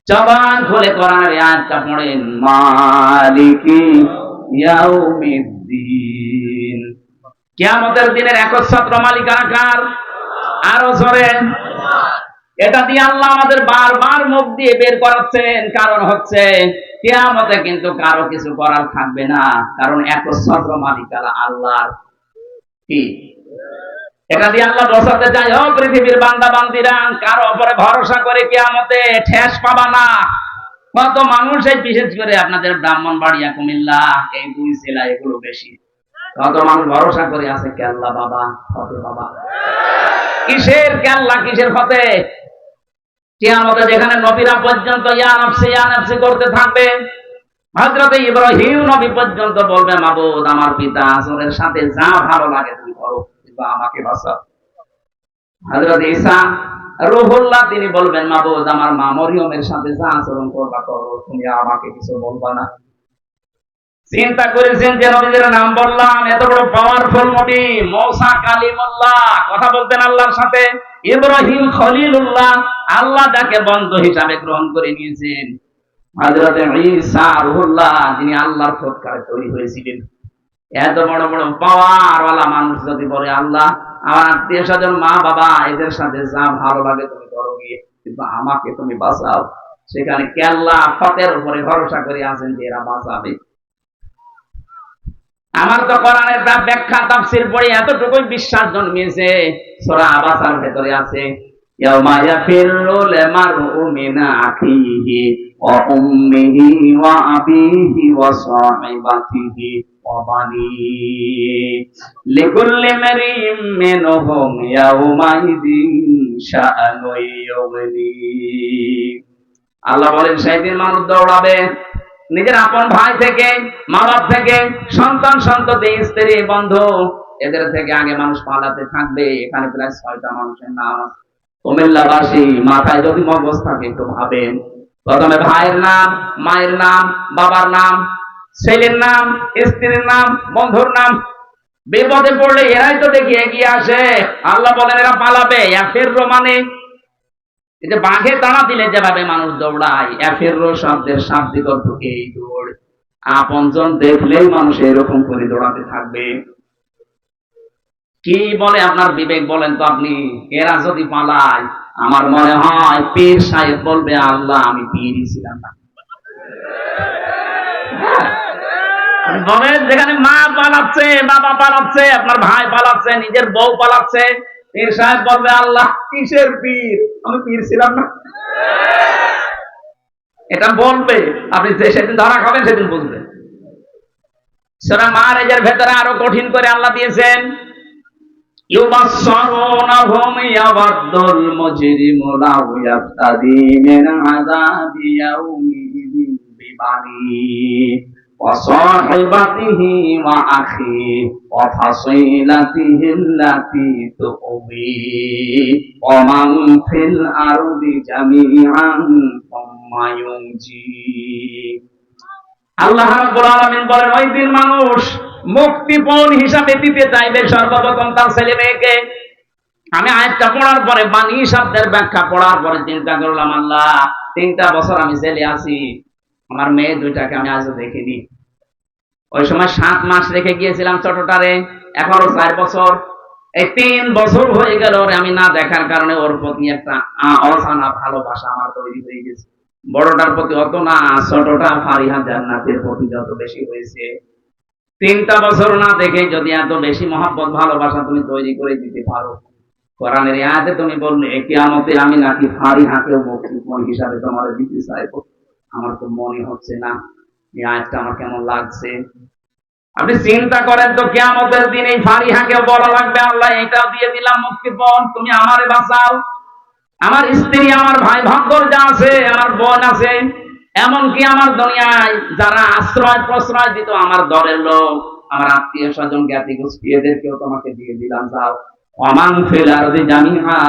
জবান খুলে কোরআনের আয়াতটা পড়েন, মালিকি ইয়াউমিদ্দিন। কিয়ামতের দিনের একচ্ছত্র মালিকানা কার? আরো জোরে। এটা দিয়ে আল্লাহ আমাদের বারবার মুখ দিয়ে বের করাচ্ছেন, কারণ হচ্ছে কিয়ামতে কিন্তু কারো কিছু করার থাকবে না, কারণ একচ্ছত্র মালিকানা আল্লাহর। কি এটা দিয়ে আল্লাহ বোঝাতে চাই, ও পৃথিবীর বান্দা বান্দিরা, কারো উপরে ভরসা করে কিয়ামতে ঠেস পাবা না। কত মানুষ, এই বিশেষ করে আপনাদের ব্রাহ্মণবাড়িয়া, কুমিল্লা, এই 2 জেলা, এগুলো বেশি কত মানুষ ভরসা করে আছে কেল্লা বাবা, ফতে বাবা। কিসের কেল্লা, কিসের ফতে? কিয়ামতে যেখানে নবীরা পর্যন্ত ইয়া নাফসি করতে থাকবে, হযরত ইব্রাহিম নবী পর্যন্ত বলবে, মাবুদ আমার পিতা আসরের সাথে যা ভালো লাগে তুমি করো, কিন্তু আমাকে বাঁচাও। হযরত ঈসা রূহুল্লাহ তিনি বলবেন, মাবুদ আমার মা মরিয়মের সাথে যা আচরণ করবা করো, তুমি আমাকে কিছু বলবা না। চিন্তা করেছেন যে নবীদের নাম বললাম, এত বড় পাওয়ারফুল নবী মূসা কালিমুল্লাহ, কথা বলতেন আল্লাহর সাথে। ইব্রাহিম খলিলুল্লাহ, আল্লাহ যাকে বন্ধু হিসাবে গ্রহণ করে নিয়েছেন। হযরত ঈসা রূহুল্লাহ, যিনি আল্লাহর সৎকারে তৈরি হয়েছিলেন। এত বড় বড় পাওয়ার ওয়ালা মানুষ যদি বলে, আল্লাহ আমার আত্মীয় স্বজন মা বাবা এদের সাথে যা ভালো লাগে তুমি করো গিয়ে, কিন্তু আমাকে তুমি বাঁচাও, সেখানে কেল্লা ফতের উপরে ভরসা করে আছেন যে এরা বাঁচাবে। আমার তো কোরআনের ব্যাখ্যা তাফসীর পড়ে এতটুকুই বিশ্বাস জন্মিয়েছে। সূরা আবাসার ভেতরে আছে, ইয়াউমা ইয়াফিরুল মারউ মিন আখিহি ওয়া উম্মিহি ওয়া আবিহি ওয়া সাহিবাতিহি ওয়া বানিহি লিকুল্লি মারইম মিনহুম ইয়াউমা ইযিন শাআনু ইউগনি। আল্লাহ বলেন সেদিন মানুষ দৌড়াবে নিজের আপন ভাই থেকে, মা বাপ থেকে, সন্তান সন্ততি, স্ত্রী বন্ধু, এদের থেকে আগে মানুষ পালাতে থাকবে। এখানে প্রায় 6টা মানুষের নাম আছে। কুমিল্লাবাসী মাথায় যদি মগজ থাকে একটু ভাবেন, প্রথমে ভাইয়ের নাম, মায়ের নাম, বাবার নাম, ছেলের নাম, স্ত্রীর নাম, বন্ধুর নাম। বিপদে পড়লে এরাই তো দেখি এগিয়ে আসে। আল্লাহ বলেন এরা পালাবে। এফেররো মানে এই যে বাঘে তাড়া দিলে যেভাবে মানুষ দৌড়ায়, এফেররো শব্দের শাব্দিক অর্থ এই দৌড়। আপনজন দেখলেই মানুষ এরকম করে দৌড়াতে থাকবে। কি বলে আপনার বিবেক বলেন তো আপনি? এরা যদি পালায়, আমার মনে হয় পীর সাহেব বলবে, আল্লাহ আমি পীরই ছিলাম না। বলেন যেখানে মা পালাচ্ছে, বাবা পালাচ্ছে, আপনার ভাই পালাচ্ছে, নিজের বউ পালাচ্ছে, পীর সাহেব বলবে, আল্লাহ কিসের পীর, আমি পীর ছিলাম না। এটা বলবে। আপনি যে সেদিন ধরা খাবেন সেদিন বুঝবেন। সূরা মাআরিজের ভেতরে আরো কঠিন করে আল্লাহ দিয়েছেন, ইউবাসসিরুনাহুম ইয়াওয়াদ্দুল মুজরিমু লাউ ইয়াফতাদি মিন আযাবি ইয়াউমিযিন বিবানিহি ওয়া সাহিবাতিহি ওয়া আখিহি ওয়া ফাসিলাতিহি আল্লাতী তু'বি ওয়া মান ফিল আরদি জামিআন সুম্মা ইউনজি। আল্লাহ রাব্বুল আলামিন বলেন, ওই দিন মানুষ মুক্তিপণ হিসাবে দিতে চাইবে সর্বপ্রথম তার ছেলে মেয়েকে। আমি আয়াতটা পড়ার পরে বাণী শব্দের ব্যাখ্যা পড়ার পরে চিন্তা করলাম, আল্লাহ 3টা বছর আমি জেলে আছি, আমার মেয়ে 2টাকে আমি আজও দেখিনি। ওই সময় 7 মাস রেখে গিয়েছিলাম ছোটটারে, এখনো 4 বছর। এই 3 বছর হয়ে গেল ওরে আমি না দেখার কারণে ওর প্রতি একটা অজানা ভালোবাসা আমার তৈরি হয়ে গেছে। বড়টার প্রতি অত না, ছোটটা ফারিহা জান্নাতের প্রতি যত বেশি হয়েছে। 3টা বছর না দেখে যদি এত বেশি মহব্বত ভালোবাসা তুমি তৈরি করে দিতে পারো, কোরআনের আয়াতে তুমি বললে কিয়ামতে আমি নাকি ফারিহাকেও মুক্তিপণ হিসাবে তোমার দিতে চাইবো। আমার তো মনে হচ্ছে না, এই আয়াতটা আমার কেমন লাগছে। আপনি চিন্তা করেন তো, কিয়ামতের দিন এই ফারিহাকেও বলা লাগবে, আল্লাহ এটাও দিয়ে দিলাম মুক্তিপণ, তুমি আমারে বাঁচাও। আমার স্ত্রী, আমার ভাই ভাগ্যর যা আছে, আমার বোন আছে, এমনকি আমার দুনিয়ায় যারা আশ্রয় প্রশ্রয় দিত, আমার দলের লোক, আমার আত্মীয় স্বজন, জ্ঞাতি গোষ্ঠী, এদেরকেও তোমাকে দিয়ে দিলাম। যাও, ওয়ামান ফিল আরদি জামিআ,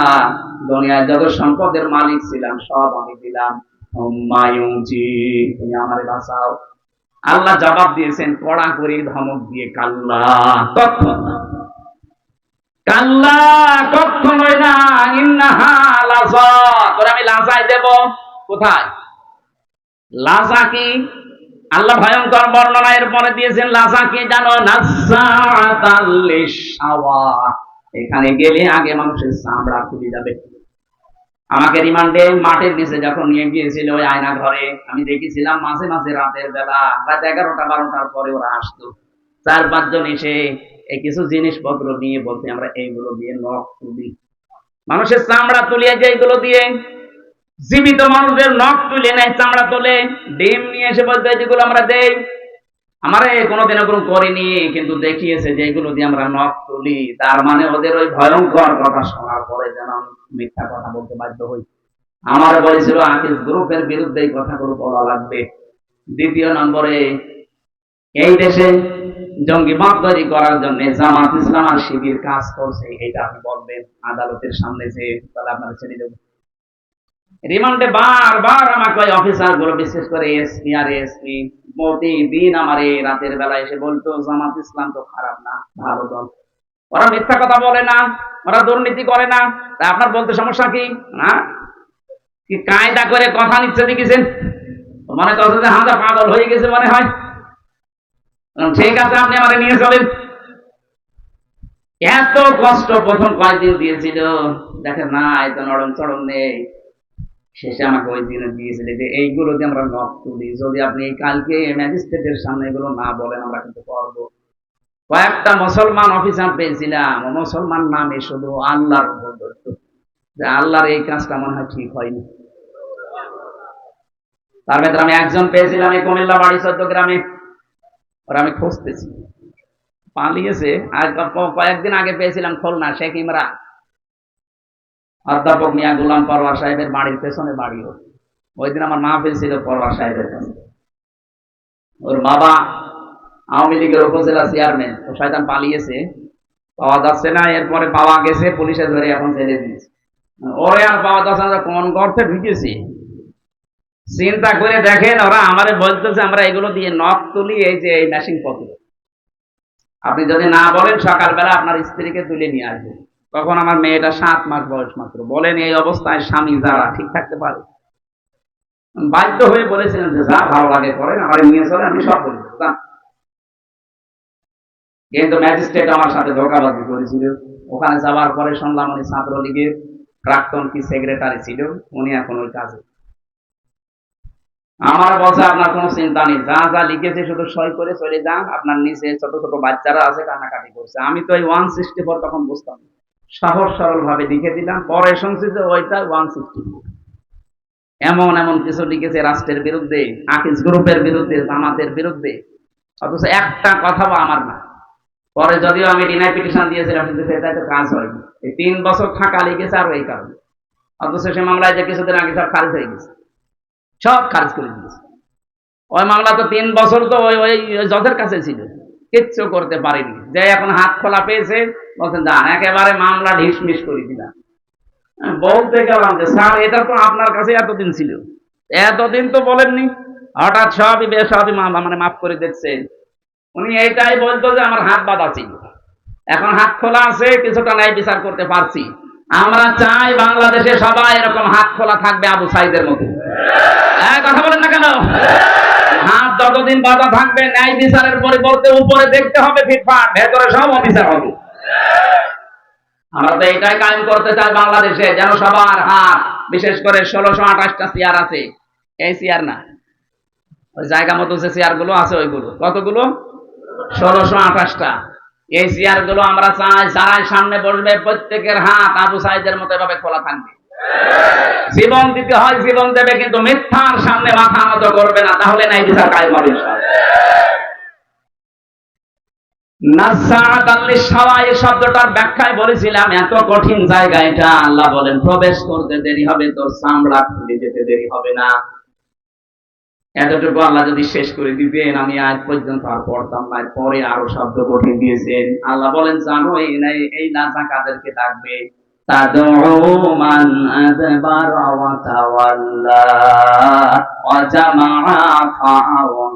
দুনিয়ায় যত সম্পদের মালিক ছিলাম সব আমি দিলাম। সুম্মা ইউনজি, তুমি আমারে বাঁচাও। আল্লাহ জবাব দিয়েছেন কড়া করে ধমক দিয়ে, কাল্লা, কখনো না, কাল্লা কখনোই না, ইন্নাহা লাযা, তোরে আমি লাজায় দেব। কোথায় লাজা? কি আল্লাহ ভয়ঙ্কর বর্ণনা এরপরে দিয়েছেন। লাজা কি জানো? নাযাআতাল লিশাওয়া, এখানে গেলে আগে মানুষের চামড়া খুলে যাবে। আমাকে রিমান্ডে মাঠের নিচে যখন নিয়ে গিয়েছিল ওই আয়না ঘরে, আমি দেখেছিলাম মাঝে মাঝে রাতের বেলা, রাত 11টা 12টার পরে ওরা আসতো, 4-5 জন এসে এই কিছু জিনিসপত্র নিয়ে বলতে, আমরা এইগুলো দিয়ে নখ তুলি, মানুষের চামড়া তুলিয়ে যে এইগুলো দিয়ে জীবিত মানুষের নখ তুলে নেয়, চামড়া তোলে, ডিম নিয়ে এসে বলতে যেগুলো আমরা দেই। আমারে কোনোদিন ওরকম করিনি, কিন্তু দেখিয়েছে যে এগুলো দিয়ে আমরা নখ তুলি, তার মানে ওদের ওই ভয়ঙ্কর কথা শোনার পরে যেন আমি মিথ্যা কথা বলতে বাধ্য হই। আমার বলেছিল আকিস গ্রুপের বিরুদ্ধে এই কথাগুলো বলা লাগবে। দ্বিতীয় নম্বরে, এই দেশে জঙ্গিবাদ তৈরি করার জন্য জামাত ইসলাম আর শিবির কাজ করছে, এটা আপনি বলবেন আদালতের সামনে, যে তাহলে আপনারা ছেড়ে দেব। রিমান্ডে বারবার আমাকে ওই অফিসার গুলো, বিশেষ করে এসপি আর এসপি, প্রতিদিন আমার এই রাতের বেলা এসে বলতো জামাত ইসলাম তো খারাপ না, ভালো দল, ওরা মিথ্যা কথা বলে না, ওরা দুর্নীতি করে না, তা আপনার বলতে সমস্যা কি? না, কি কায়দা করে কথা নিচ্ছে দেখেছেন, মনে করছে যে হামজা পাগল হয়ে গেছে মনে হয়। ঠিক আছে, আপনি আমাকে নিয়ে চলেন। এত কষ্ট প্রথম কয়েকদিন দিয়েছিল, দেখেন না এত নরম চরম নেই। শেষে আমাকে ওই দিনে দিয়েছিল যে এইগুলো দিয়ে আমরা নখ তুলি, যদি আপনি কালকে ম্যাজিস্ট্রেটের সামনে এগুলো না বলেন আমরা কিন্তু করবো। কয়েকটা মুসলমান অফিসার পেয়েছিলাম, মুসলমান নামে শুধু আল্লাহর উপর ধরত, যে আল্লাহর এই কাজটা মনে হয় ঠিক হয়নি। তার ভেতরে আমি একজন পেয়েছিলাম এই কুমিল্লা বাড়ি 14 গ্রামে, ওরা আমি খুঁজতেছি, পালিয়েছে। আর কয়েকদিন আগে পেয়েছিলাম খুলনা শেখ ইমরান, অধ্যাপক মিয়া গোলাম পরওয়ার সাহেবের বাড়ির পেছনে বাড়ি ওর। ওই দিন আমার মাহফিল ছিল পরওয়ার সাহেবের কাছে। ওর বাবা আওয়ামী লীগের উপজেলা চেয়ারম্যান, ও শয়তান পালিয়েছে, পাওয়া যাচ্ছে না। এরপরে পাওয়া গেছে, পুলিশে ধরে এখন ছেড়ে দিয়েছে। ওরে আর পাওয়া যাচ্ছে না, কোন গর্তে ঢুকেছি। চিন্তা করে দেখেন, ওরা আমারে বলতেছে আমরা এগুলো দিয়ে নখ তুলি, এই যে এই মেশিন পত্র, আপনি যদি না বলেন সকালবেলা আপনার স্ত্রীকে তুলে নিয়ে আসবেন। তখন আমার মেয়েটা 7 মাস বয়স মাত্র। বলেন এই অবস্থায় স্বামী যারা ঠিক থাকতে পারে? বাধ্য হয়ে বলেছিলেন যে যা ভালো লাগে করেন, আমার নিয়ে চলে, আমি সব বলি। কিন্তু ম্যাজিস্ট্রেট আমার সাথে ধোঁকাবাজি করেছিল। ওখানে যাওয়ার পরে শুনলাম উনি ছাত্রলীগের প্রাক্তন কি সেক্রেটারি ছিল, উনি এখন ওই কাজে। আমার বলছে আপনার কোনো চিন্তা নেই, যা যা লিখেছে শুধু সই করে চলে যান, আপনার নিচে ছোট ছোট বাচ্চারা আছে কান্নাকাটি করছে। আমি তো ওই 164 তখন বুঝতাম, সহজ সরল ভাবে লিখে দিলাম। পরে শুনছি যে ওইটা 164। এমন এমন কিছু লিখেছে রাষ্ট্রের বিরুদ্ধে, আকিস গ্রুপের বিরুদ্ধে, জামাতের বিরুদ্ধে, অথচ একটা কথাও আমার না। পরে যদিও আমি ডিনাই পিটিশন দিয়েছিলাম, কিন্তু সেটাই তো কাজ হয়নি। এই 3 বছর থাকা লিখেছে আর এই কারণে। অথচ সে মামলায় যে কিছুদিন আগে সব খারিজ হয়ে গেছে, সব খারিজ করে দিয়েছে। ওই মামলা তো 3 বছর তো ওই ওই জজের কাছে ছিল, কিচ্ছু করতে পারেনি। যে এখন হাত খোলা পেয়েছে, বলছেন যান, একেবারে মামলা ঢিসমিস করে দিলাম। বলতে গেলাম যে স্যার এটা তো আপনার কাছে এতদিন ছিল, এতদিন তো বলেননি, হঠাৎ সবই সবই মানে মাফ করে দিচ্ছেন। উনি এইটাই বলতো যে আমার হাত বাঁধা ছিল, এখন হাত খোলা আছে, কিছুটা ন্যায় বিচার করতে পারছি। আমরা চাই বাংলাদেশে সবাই এরকম হাত খোলা থাকবে আবু সাইদের মতো। কথা বলেন না কেন? হাত যতদিন বাঁধা থাকবে, ন্যায় বিচারের পরিবর্তে উপরে দেখতে হবে ফিটফাট, ভেতরে সব অফিসার হবে। আমরা তো এটাই কায়েম করতে চাই বাংলাদেশে, যেন সবার হাত, বিশেষ করে 1628টা চেয়ার আছে, এই চেয়ার না, ওই জায়গা মতো যে চেয়ার গুলো আছে ওইগুলো, কতগুলো? 1628টা। এই চেয়ার গুলো আমরা চাই যারাই সামনে বসবে প্রত্যেকের হাত আবু সাইদের মতো এভাবে খোলা থাকবে। জীবন দিতে হয় জীবন দেবে, কিন্তু মিথ্যার সামনে মাথা নত করবে না, তাহলে নাই বিচার কায়েম হবে ইনশাআল্লাহ। শব্দটার ব্যাখ্যায় বলেছিলাম, এত কঠিন জায়গা এটা, আল্লাহ বলেন প্রবেশ করতে দেরি হবে, তোর চামড়া খুলে যেতে দেরি হবে না। এতটুকু আল্লাহ যদি শেষ করে দিতেন, আমি আজ পর্যন্ত আর পড়তাম না। পরে আরো শব্দ কঠিন দিয়েছেন। আল্লাহ বলেন জানো এই নাচা কাদেরকে ডাকবে? তাদউ মান আদবারা ওয়া তাওয়াল্লা ওয়া জামাআ ফাআওয়া।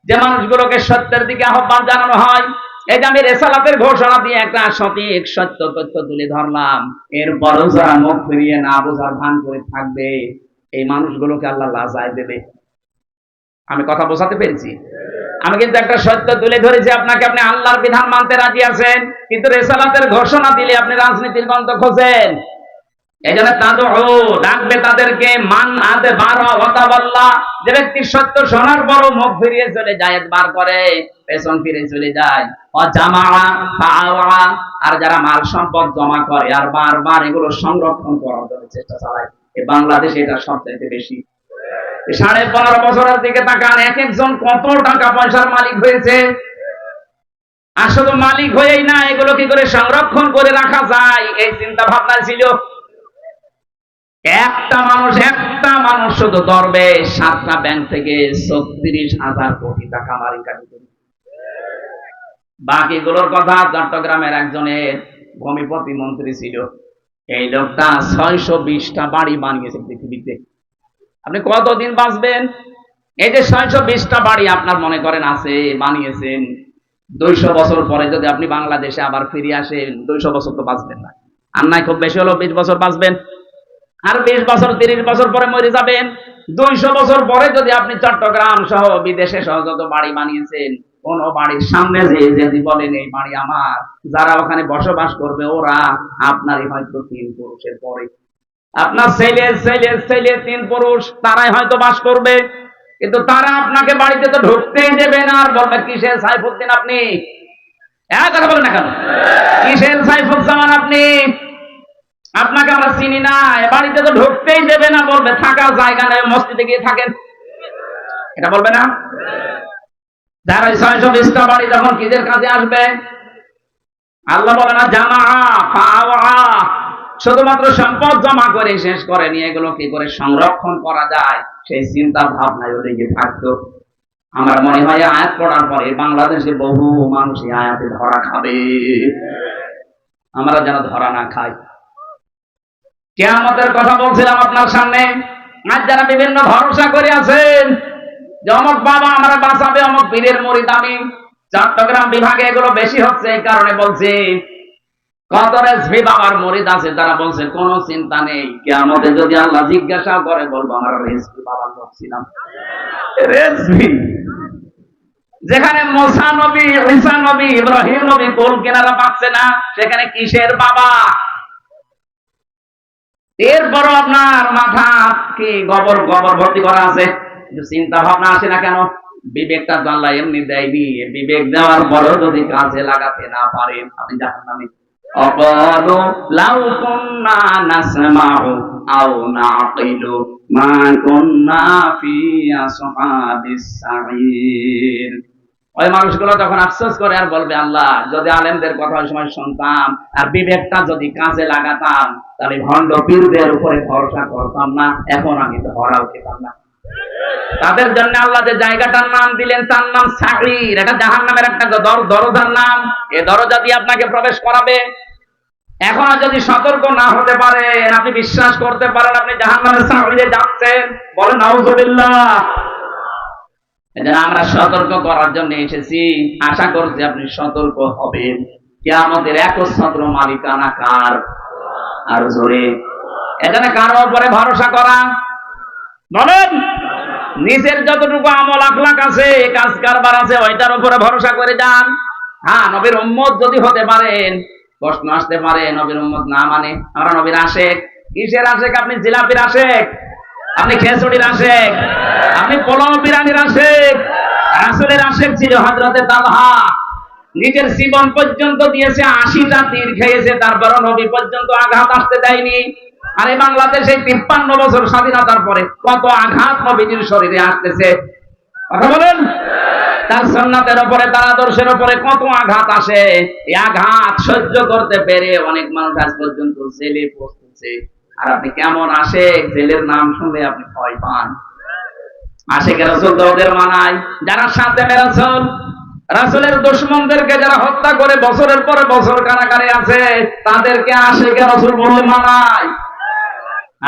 যে মানুষগুলোকে সত্যের দিকে আহ্বান জানানো হয়, এই যে আমি রেসালাতের ঘোষণা দিয়ে একটা সঠিক সত্য তথ্য তুলে ধরলাম, এরপরও যারা মুখ ফিরিয়ে না বোঝার ভান করে থাকবে, এই মানুষগুলোকে আল্লাহ লাজায় দেবে। আমি কথা বোঝাতে পেরেছি? আমি কিন্তু একটা সত্য তুলে ধরেছি আপনাকে, আপনি আল্লাহর বিধান মানতে রাজি আছেন, কিন্তু রেসালাতের ঘোষণা দিলে আপনি রাজনীতির গন্ধ খোঁজেন। এই জন্য ডাকবে তাদেরকে মান আদে বারা ওয়া তাওয়াল্লা, যে ব্যক্তি সত্য শোনার পরও মুখ ফিরিয়ে চলে যায়, একবার করে পেছন ফিরে চলে যায়। ওয়া জামাআ ফাআওয়া, আর যারা মাল সম্পদ জমা করে আর বারবার এগুলো সংরক্ষণ করার জন্য চেষ্টা চালায়, এই বাংলাদেশে এটা সবচেয়ে বেশি। 15.5 বছরের দিকে তাকান, এক একজন কত টাকা পয়সার মালিক হয়েছে। আর শুধু মালিক হয়েই না, এগুলো কি করে সংরক্ষণ করে রাখা যায় এই চিন্তা ভাবনা ছিল। একটা মানুষ শুধু ধরবে 7টা ব্যাংক থেকে 36,000 কোটি টাকা মালিকানি করে। বাকিগুলোর কথা চট্টগ্রামের একজনের ভূমি প্রতিমন্ত্রী ছিল, এই লোকটা 620টা বাড়ি বানিয়েছে পৃথিবীতে। আপনি কতদিন বাঁচবেন? এই যে 620টা বাড়ি আপনার মনে করেন আছে, বানিয়েছেন, 200 বছর পরে যদি আপনি বাংলাদেশে আবার ফিরে আসেন, 200 বছর তো বাঁচবেন না। আর নাই খুব বেশি হলো 20 বছর বাঁচবেন, আর 20 বছর 30 বছর পরে মরে যাবেন। 200 বছর পরে যদি আপনি চট্টগ্রাম সহ বিদেশে সহ যত বাড়ি বানিয়েছেন, কোন বাড়ির সামনে যে যদি বলেন এই বাড়ি আমার, যারা ওখানে বসবাস করবে ওরা আপনারই হয়তো 3 পুরুষের পরে, আপনার ছেলে 3 পুরুষ, তারাই হয়তো বাস করবে। কিন্তু তারা আপনাকে বাড়িতে তো ঢুকতেই দেবে না, আর বলবে কিসের সাইফুদ্দিন আপনি? কথা বলেন না কেন? কিসের সাইফুজ্জামান আপনি? আপনাকে আমরা চিনি না, বাড়িতে তো ঢুকতেই দেবে না, বলবে থাকার জায়গা নেই, মসজিদে গিয়ে থাকেন, এটা বলবে না? যারা 620টা বাড়ি যখন কিসের কাজে আসবে? আল্লাহ বলে না জামা শুধুমাত্র সম্পদ জমা করে শেষ করেনি, এগুলো কি করে সংরক্ষণ করা যায় সেই চিন্তা ভাবনায় লেগে থাকতো। আমার মনে হয় আয়াত পড়ার পরে বাংলাদেশে বহু মানুষ আয়াতে ধরা খাবে, আমরা যেন ধরা না খাই। কিয়ামতের কথা বলছিলাম আপনার সামনে। আজ যারা বিভিন্ন ভরসা করে আছেন যে অমুক বাবা আমরা বাঁচাবে, অমুক পীরের মুরিদ আমি, চট্টগ্রাম বিভাগে এগুলো বেশি হচ্ছে, এই কারণে বলছি কত রেজভি বাবার মুরিদ আছে তারা বলছে কোনো চিন্তা নেই, কিয়ামতে যদি আল্লাহ জিজ্ঞাসা করে বলবো আমরা রেজভি বাবার লোক ছিলাম। রেজভি যেখানে মুসা নবী, ঈসা নবী, ইব্রাহিম নবী কোল কেনারা পাচ্ছে না, সেখানে কিসের বাবা? এরপরও আপনার মাথা কি গোবর ভর্তি করা আছে, চিন্তা ভাবনা আসে না কেন? বিবেকটা জানলা এমনি দেয়নি, বিবেক দেওয়ার পরও যদি কাজে লাগাতে না পারেন আপনি জাহান্নামে। অকালু লাউ কুন্না নাসমাউ আও নাকিলু মা কুন্না ফি আসহাবিস সাঈর। ওই মানুষগুলো তখন আফসোস করে আর বলবে আল্লাহ যদি আলেমদের কথা ওই সময় শুনতাম আর বিবেকটা যদি কাজে লাগাতাম, তাহলে ভণ্ড পীরদের উপরে ভরসা করতাম না, এখন আমি ধরাও খেতাম না। তাদের জন্য আল্লাহ যে জায়গাটার নাম দিলেন তার নাম সাঈর, এটা জাহান্নামের একটা দরজার নাম। এই দরজা দিয়ে আপনাকে প্রবেশ করাবে। এখন যদি সতর্ক না হতে পারেন, আপনি বিশ্বাস করতে পারেন আপনি জাহান্নামের সাঈরে যাচ্ছেন, বলেন নাউযুবিল্লাহ। এজন্য আমরা সতর্ক করার জন্য এসেছি, আশা করছি আপনি সতর্ক হবেন। কিয়ামতের একচ্ছত্র মালিকানা কার? আর জোরে এখানে কার উপরে ভরসা করা? বলেন নিজের যতটুকু আমল আখলাক আছে, কাজ কারবার আছে, ওইটার উপরে ভরসা করে যান। হ্যাঁ, নবীর উম্মত যদি হতে পারেন, প্রশ্ন আসতে পারে নবীর উম্মত না মানে আমরা নবীর আশেক। কিসের আশেক? আপনি জিলাপির আশেক, আপনি খেচুড়ির আশেক, আপনি পোলাও বিরিয়ানির আশেক। রাসূলের আশেক ছিল হযরতে তালহা, নিজের জীবন পর্যন্ত দিয়েছে, 80টা তীর খেয়েছে, তারপরও নবী পর্যন্ত আঘাত আসতে দেয়নি। আর এই বাংলাদেশে 53 বছর স্বাধীনতার পরে কত আঘাত নবীজির শরীরে আসতেছে, কথা বলেন। তার সুন্নাতের উপরে, তার আদর্শের উপরে কত আঘাত আসে। এই আঘাত সহ্য করতে পেরে অনেক মানুষ আজ পর্যন্ত জেলে পড়তেছে। আর আপনি কেমন আশেক, জেলের নাম শুনলে আপনি ভয় পান। আশেকে রাসূল তো ওদের মানায় যারা সাথে রাসূল, রাসূলের দুশমনদেরকে যারা হত্যা করে বছরের পরে বছর কারাগারে আছে, তাদেরকে আশেকে রাসূল বলে মানায়।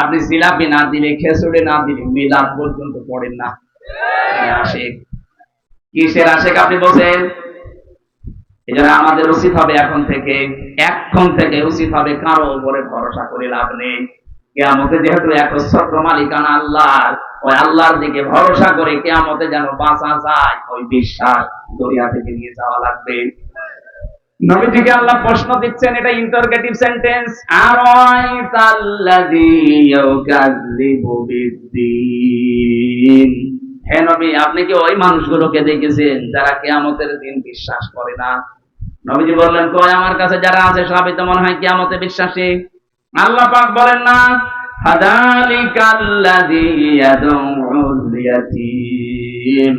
আপনি জিলাপি না দিলে, খেচুড়ি না দিলে মিলাদ পর্যন্ত পড়েন না। আশেক কিসের আশেক আপনি বলছেন? এজন্য আমাদের উচিত হবে এখন থেকে উচিত হবে কারো উপরে ভরসা করে লাভ নেই। কিয়ামতে যেহেতু একচ্ছত্র মালিকানা আল্লাহর, ওই আল্লাহর দিকে ভরসা করে কিয়ামতে যেন বাঁচা যায়, ওই বিশ্বাস দুনিয়া থেকে নিয়ে যাওয়া লাগবে। নবীজিকে আল্লাহ প্রশ্ন দিচ্ছেন, এটা ইন্টারগেটিভ সেন্টেন্স। আরাইতাল্লাযী ইউকাযযিবু বিদ্দীন। হে নবী, আপনি কি ওই মানুষগুলোকে দেখেছেন যারা কিয়ামতের দিন বিশ্বাস করে না? নবীজি বললেন, কই আমার কাছে যারা আছে সবই তো মনে হয় কিয়ামতে বিশ্বাসী। আল্লাহ পাক বলেন না, ফাযালিকাল্লাযী ইয়াদউল ইয়াতীম।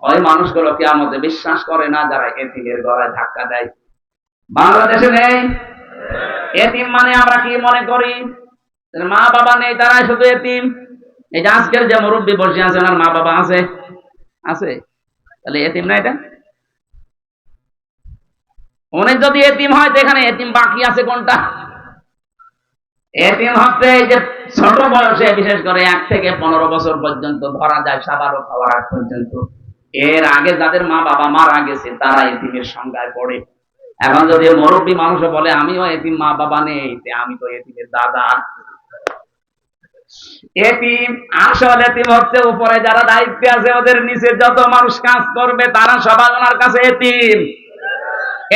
ওই মানুষগুলো কিয়ামতে বিশ্বাস করে না যারা এতিমের গলায় ধাক্কা দেয়। বাংলাদেশে নেই এতিম মানে আমরা কি মনে করি? মা বাবা নেই তারাই শুধু এতিম। এই যে আজকের যে মুরব্বী বসে আছে ওনার মা বাবা আছে? আছে? তাহলে এতিম না এটা? উনি যদি এতিম হয় তো এখানে এতিম বাকি আছে কোনটা? এতিম হচ্ছে এই যে ছোট বয়সে, বিশেষ করে 1 থেকে 15 বছর পর্যন্ত ধরা যায় সাবালক হওয়ার আগ পর্যন্ত। এর আগে যাদের মা বাবা মারা গেছে তারা এতিমের সংজ্ঞায় পড়ে। এখন যদি মুরব্বী মানুষ বলে আমিও এতিম, মা বাবা নেই, আমি তো এতিমের দাদা। এতিম আসল এতিম হচ্ছে উপরে যারা দায়িত্বে আছে ওদের নিচে যত মানুষ কাজ করবে তারা সবাই ওনার কাছে এতিম।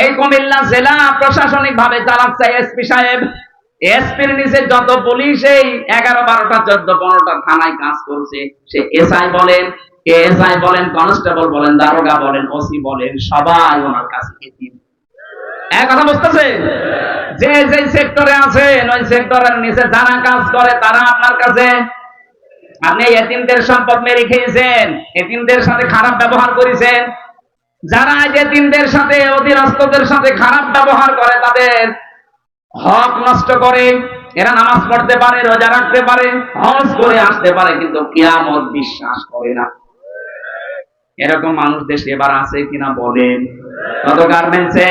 এই কুমিল্লা জেলা প্রশাসনিক ভাবে চালাচ্ছে এসপি সাহেব। এসপির নিচে যত পুলিশ এই 11, 12টা, 14, 15টা থানায় কাজ করছে, সে এসআই বলেন, এএসআই বলেন, কনস্টেবল বলেন, দারোগা বলেন, ওসি বলেন, সবাই ওনার কাছে এতিম। এক কথা বুঝতেছে? যে যে সেক্টরে আছেন ওই সেক্টরের নিচে যারা কাজ করে তারা আপনার কাছে। আপনি এতিমদের সম্পদ মেরে খেয়েছেন, এতিমদের সাথে খারাপ ব্যবহার করেছেন। যারা এতিমদের সাথে, অধীনস্থদের সাথে খারাপ ব্যবহার করে, তাদের হক নষ্ট করে, এরা নামাজ পড়তে পারে, রোজা রাখতে পারে, হজ করে আসতে পারে, কিন্তু কিয়ামত বিশ্বাস করে না। এরকম মানুষ দেশে এবার আছে কিনা বলেন? কত গার্মেন্টসে,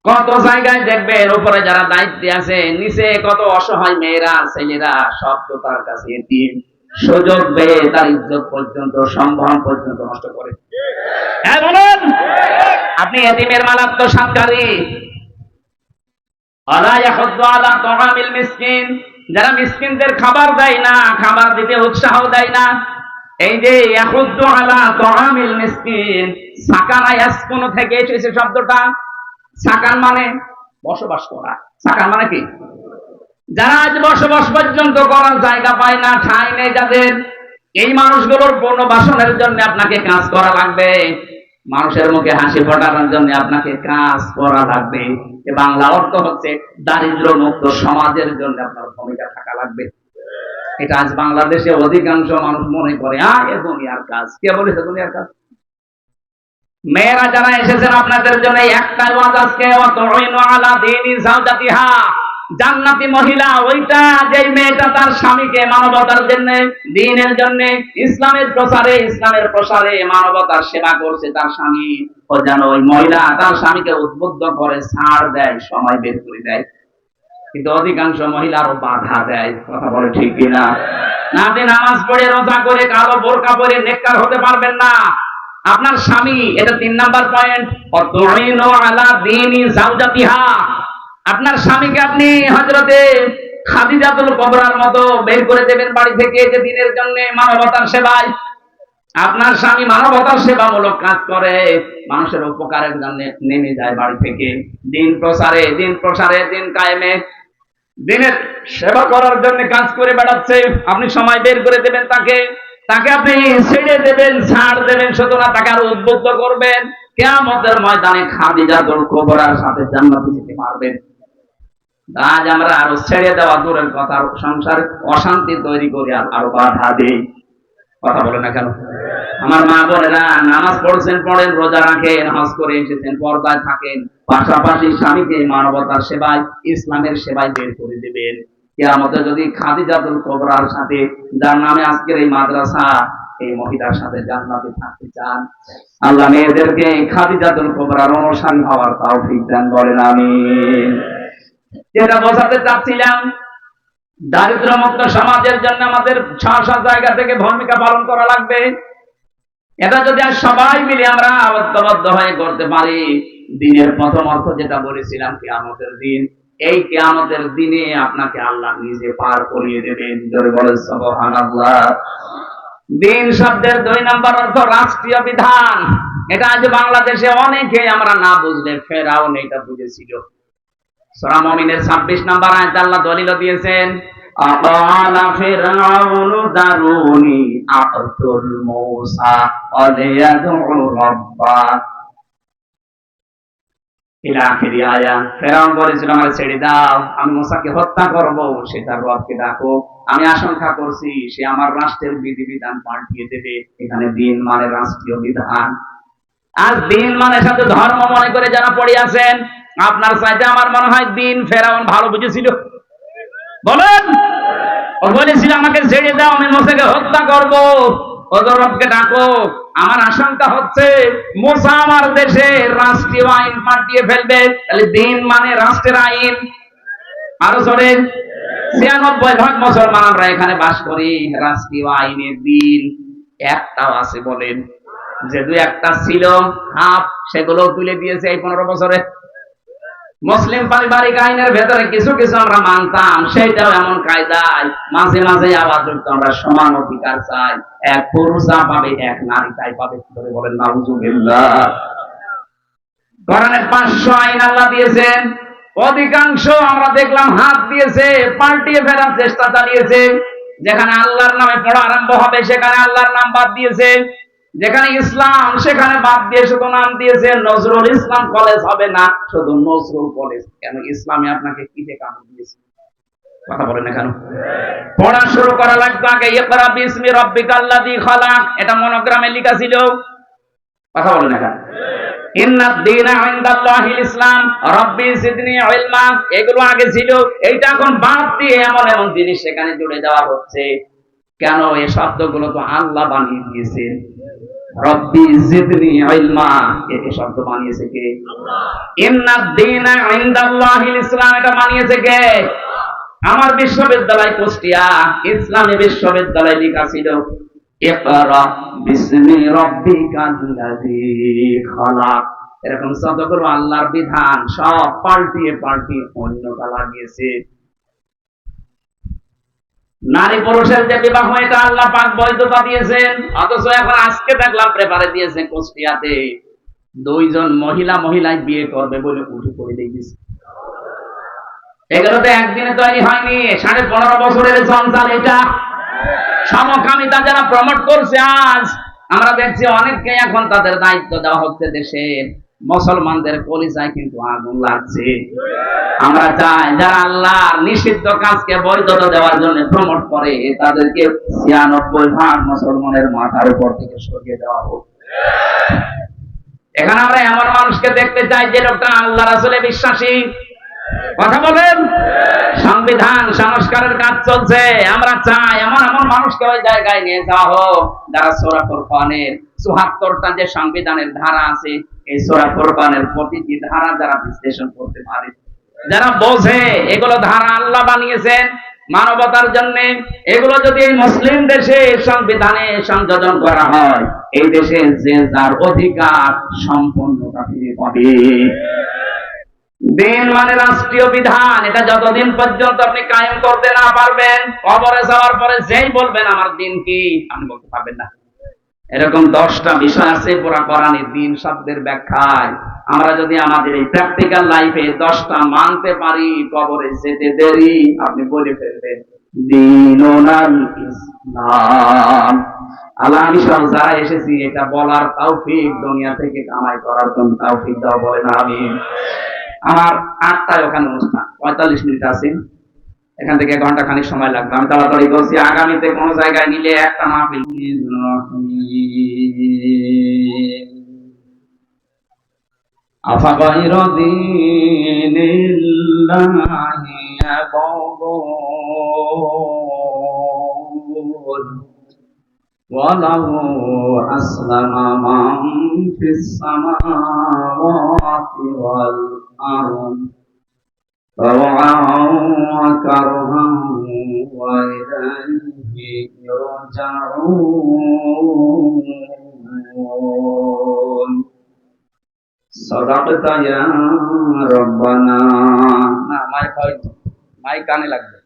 কত জায়গায় দেখবেন উপরে যারা দায়িত্বে আছে, নিচে কত অসহায় মেয়েরা, ছেলেরা, সব তো তার কাছে এতিম। সুযোগ পেয়ে তার ইজ্জত পর্যন্ত, সম্মান পর্যন্ত নষ্ট করে। হ্যাঁ বলেন, আপনি এতিমের মালাত্মসাৎকারী। আলা ইয়াহুদ্দু আলা তাআমিল মিসকিন, যারা মিসকিনদের খাবার দেয় না, খাবার দিতে উৎসাহ দেয় না। এই যে ইয়াহুদ্দু আলা তাআমিল মিসকিন, সাকানা ইয়াসকুনু থেকে এসেছে শব্দটা। সাকান মানে বসবাস করা। সাকান মানে কি? যারা আজ বসবাস পর্যন্ত করার জায়গা পায় না, ঠাঁই নেই যাদের, এই মানুষগুলোর পুনর্বাসনের জন্য আপনাকে কাজ করা লাগবে। মানুষের মুখে হাসি ফোটানোর জন্য আপনাকে কাজ করা লাগবে। বাংলা অর্থ হচ্ছে দারিদ্র মুক্ত সমাজের জন্য আপনার ভূমিকা থাকা লাগবে। এটা আজ বাংলাদেশে অধিকাংশ মানুষ মনে করে এ দুনিয়ার কাজ। কে বলেছে দুনিয়ার কাজ? মেয়েরা যারা এসেছেন আপনাদের জন্য একটাই ওয়াজ আজকে, ওয়াতুইনু আলা দীনি যাওজাতিহা। জান্নাতি মহিলা ওইটা যেই মেয়েটা তার স্বামীকে মানবতার জন্য, দ্বীনের জন্য, ইসলামের প্রসারে, ইসলামের প্রসারে মানবতার সেবা করছে তার স্বামী। ও যেন ওই মহিলা তার স্বামীকে উদ্বুদ্ধ করে, ছাড় দেয়, সময় বের করে দেয়। কিন্তু অধিকাংশ মহিলা আরো বাধা দেয়। কথা বলে ঠিক কিনা? না, আপনি নামাজ পড়ে, রোজা করে, কালো বোরকা পরে নেককার হতে পারবেন না। আপনার স্বামী, এটা 3 নাম্বার পয়েন্ট, ওয়াতুইনু আলা দীনি যাওজাতিহা। আপনার স্বামীকে আপনি হযরতে খাদিজাতুল কুবরার মতো বের করে দেবেন বাড়ি থেকে, যে দিনের জন্য, মানবতার সেবায়। আপনার স্বামী মানবতার সেবামূলক কাজ করে, মানুষের উপকারের জন্য নেমে যায় বাড়ি থেকে, দিন প্রসারে, দিন প্রসারে, দিন কায়েমে, দিনের সেবা করার জন্য কাজ করে বেড়াচ্ছে। আপনি সময় বের করে দেবেন তাকে, তাকে আপনি ছেড়ে দেবেন, ছাড় দেবেন শুধু না, তাকে আরো উদ্বুদ্ধ করবেন। কিয়ামতের ময়দানে খাদিজাতুল কুবরার সাথে জান্নাতে যেতে পারবেন। আজ আমরা আরো ছেড়ে দেওয়া দূরের কথা, সংসারে অশান্তি তৈরি করে আরো বাধা দেই। কথা বলে না কেন? আমার মা বোনেরা, নামাজ পড়ছেন, পড়েন, রোজা রাখেন, হজ করে এসেছেন, পর্দায় থাকেন, পাশাপাশি স্বামীকে মানবতার সেবায়, ইসলামের সেবায় বের করে দেবেন। কিয়ামতে যদি খাদিজাতুল কুবরার সাথে, যার নামে আজকের এই মাদ্রাসা, এই মহিলার সাথে জান্নাতে থাকতে চান, আল্লাহ মেয়েদেরকে খাদিজাতুল কুবরার অনুসারী হওয়ার তৌফিক দান করেন, আমিন। যেটা বোঝাতে চাচ্ছিলাম, দারিদ্র মুক্ত সমাজের জন্য আমাদের 6 জায়গা থেকে ভূমিকা পালন করা লাগবে। এটা যদি আর সবাই মিলে আমরা ঐক্যবদ্ধ হয়ে করতে পারি, দিনের প্রথম অর্থ যেটা বলেছিলাম, কিয়ামতের দিন, এই কিয়ামতের দিনে আপনাকে আল্লাহ নিজে পার করিয়ে দেবেন। জোরে বলেন সুবহানাল্লাহ। দিন শব্দের 2 নাম্বার অর্থ রাষ্ট্রীয় বিধান। এটা আজ বাংলাদেশে অনেকে আমরা না বুঝলে ফেরাউন এটা বুঝেছিল। সূরা মুমিনের 26 নাম্বার আয়াতে আল্লাহ দলিল দিয়েছেন, আকালা ফিরআউনু দারুনি আকতুল মূসা ওয়ালিয়াদউ রাব্বা। ইলা আখিরি আয়া। ফেরাউন বলেছিল আমার ছেড়ে দাও, আমি মুসাকে হত্যা করব, সে তার রবকে ডাকো। আমি আশঙ্কা করছি সে আমার রাষ্ট্রের বিধিবিধান পাল্টিয়ে দেবে। এখানে দিন মানে রাষ্ট্রীয় বিধান। আজ দিন মানে সাথে ধর্ম মনে করে যারা পড়ে আছেন, আপনার চাইতে আমার মনে হয় দিন ফেরাউন ভালো বুঝেছিল। বলেন, ও বলেছিল আমাকে ছেড়ে দাও, আমি মুসাকে হত্যা করব, ওদের রবকে ডাকো। আমার আশঙ্কা হচ্ছে মুসা আমার দেশে রাষ্ট্রীয় আইন পাল্টিয়ে ফেলবে। তাহলে দিন মানে রাষ্ট্রের আইন। আরো জোরে, ৯৬ ভাগ মুসলমান আমরা এখানে বাস করি, রাষ্ট্রীয় আইনের দিন একটাও আছে বলেন? যে দুই একটা ছিল হাফ, সেগুলো তুলে দিয়েছে এই ১৫ বছরে। মুসলিম পারিবারিক আইনের ভেতরে কিছু কিছু আমরা মানতাম, সেটাও এমন কায়দায় মাঝে মাঝে আওয়াজ উঠতো আমরা সমান অধিকার চাই। এক পুরুষ যা পাবে এক নারী তাই পাবে। বলেন নাউজুবিল্লাহ। কোরআনের ৫০০ আইন আল্লাহ দিয়েছেন, অধিকাংশ আমরা দেখলাম হাত দিয়েছে, পাল্টিয়ে ফেলার চেষ্টা চালিয়েছে। যেখানে আল্লাহর নামে পড়া আরম্ভ হবে সেখানে আল্লাহর নাম বাদ দিয়েছে, যেখানে ইসলাম সেখানে বাদ দিয়ে শুধু নাম দিয়েছে নজরুল ইসলাম কলেজ হবে না, শুধু নজরুল কলেজ। কেন? ইসলামে আপনাকে কি দিয়ে কামড় দিয়েছে? কথা বলেন না কেন? পড়া শুরু করা লাগতো আগে ইকরা বিসমি রাব্বিকাল্লাযী খালাক, এটা মনোগ্রামে লেখা ছিল। কথা বলেন না কেন? ইন্নাদ দীনা ইনদাল্লাহিল ইসলাম রাব্বি জিদনি ইলমা, এগুলো আগে ছিল, এইটা এখন বাদ দিয়ে এমন এমন জিনিস সেখানে জুড়ে দেওয়া হচ্ছে। কেন? এই শব্দগুলো তো আল্লাহ বানিয়ে দিয়েছেন। রব্বি জিদনি ইলমা, এই শব্দ বানিয়েছে কে? আল্লাহ। ইন্নাদ দীনা ইনদাল্লাহিল ইসলাম, এটা বানিয়েছে কে? আমার বিশ্ববিদ্যালয় কুষ্টিয়া ইসলামী বিশ্ববিদ্যালয় লেখা ছিল ইকরা বিসমি রাব্বিকাল্লাযী খালাক। এরকম যতগুলো আল্লাহর বিধান সব পাল্টিয়ে পাল্টিয়ে অন্যটা লাগিয়েছে। নারী পুরুষের যে বিবাহ এটা আল্লাহ পাক বৈধতা দিয়েছেন, অথচ এখন আজকে দেখলাম পেপারে দিয়েছে কুষ্টিয়াতে ২ জন মহিলাই বিয়ে করবে বলে উঠে পড়ে দিয়েছে। এগুলো তো একদিনে তৈরি হয়নি, ১৫.৫ বছরের জঞ্জাল এটা। সমকামিতা যারা প্রমোট করছে আজ আমরা দেখছি অনেককে এখন তাদের দায়িত্ব দেওয়া হচ্ছে দেশের। মুসলমানদের কলিজায় কিন্তু আগুন লাগছে। আমরা চাই যারা আল্লাহর নিষিদ্ধ কাজকে বৈধতা দেওয়ার জন্য প্রমোট করে তাদেরকে ৯৬ ভাগ মুসলমানের মাথার উপর থেকে সরিয়ে দেওয়া হোক। এখানে আমরা এমন মানুষকে দেখতে চাই যে লোকটা আল্লাহ রাসূলে বিশ্বাসী। কথা বলেন, সংবিধান সংস্কারের কাজ চলছে, আমরা চাই এমন এমন মানুষকে ওই জায়গায় নিয়ে যাওয়া হোক যারা সূরা ফুরকানের ৭৪টা যে সংবিধানের ধারা আছে, এই সূরা ফুরকানের প্রতিটি ধারা যারা বিশ্লেষণ করতে পারে, যারা বোঝে এগুলো ধারা আল্লাহ বানিয়েছেন মানবতার জন্য। এগুলো যদি এই মুসলিম দেশে সংবিধানে সংযোজন করা হয়, এই দেশে যে যার অধিকার সম্পূর্ণতা ফিরে পাবে। দিন মানে রাষ্ট্রীয় বিধান, এটা যতদিন পর্যন্ত আপনি কায়েম করতে না পারবেন, কবরে যাওয়ার পরে যেই বলবেন আমার দিন কি, আপনি বলতে পারবেন না। এরকম 10টা বিষয় আছে পুরা কোরআনের দিন শব্দের ব্যাখ্যায়। আমরা যদি আমাদের এই প্র্যাকটিক্যাল লাইফে 10টা মানতে পারি, কবরে যেতে দেরি, আপনি বলে ফেলবেন দীনুল ইসলাম। আল্লাহ আমি সব যারা এসেছি এটা বলার তৌফিক দুনিয়া থেকে কামাই করার জন্য তৌফিক দাও, বলেন আমিন। আমার 8টায় ওখানে অনুষ্ঠান, 45 মিনিট আছে, এখান থেকে ঘন্টা খানিক সময় লাগবে। আমি তাড়াতাড়ি বলছি, আগামীতে কোন জায়গায় নিলে একটা মাহফিল আফাগাইরা দীনিল্লাহি ইয়াবগুন ওয়ালাহু আসলামা মান ফিস সামাওয়াতি ওয়াল আরদ طوعا وكرها وإليه يرجعون صدقت يا ربنا। না মাইক কানে লাগবে,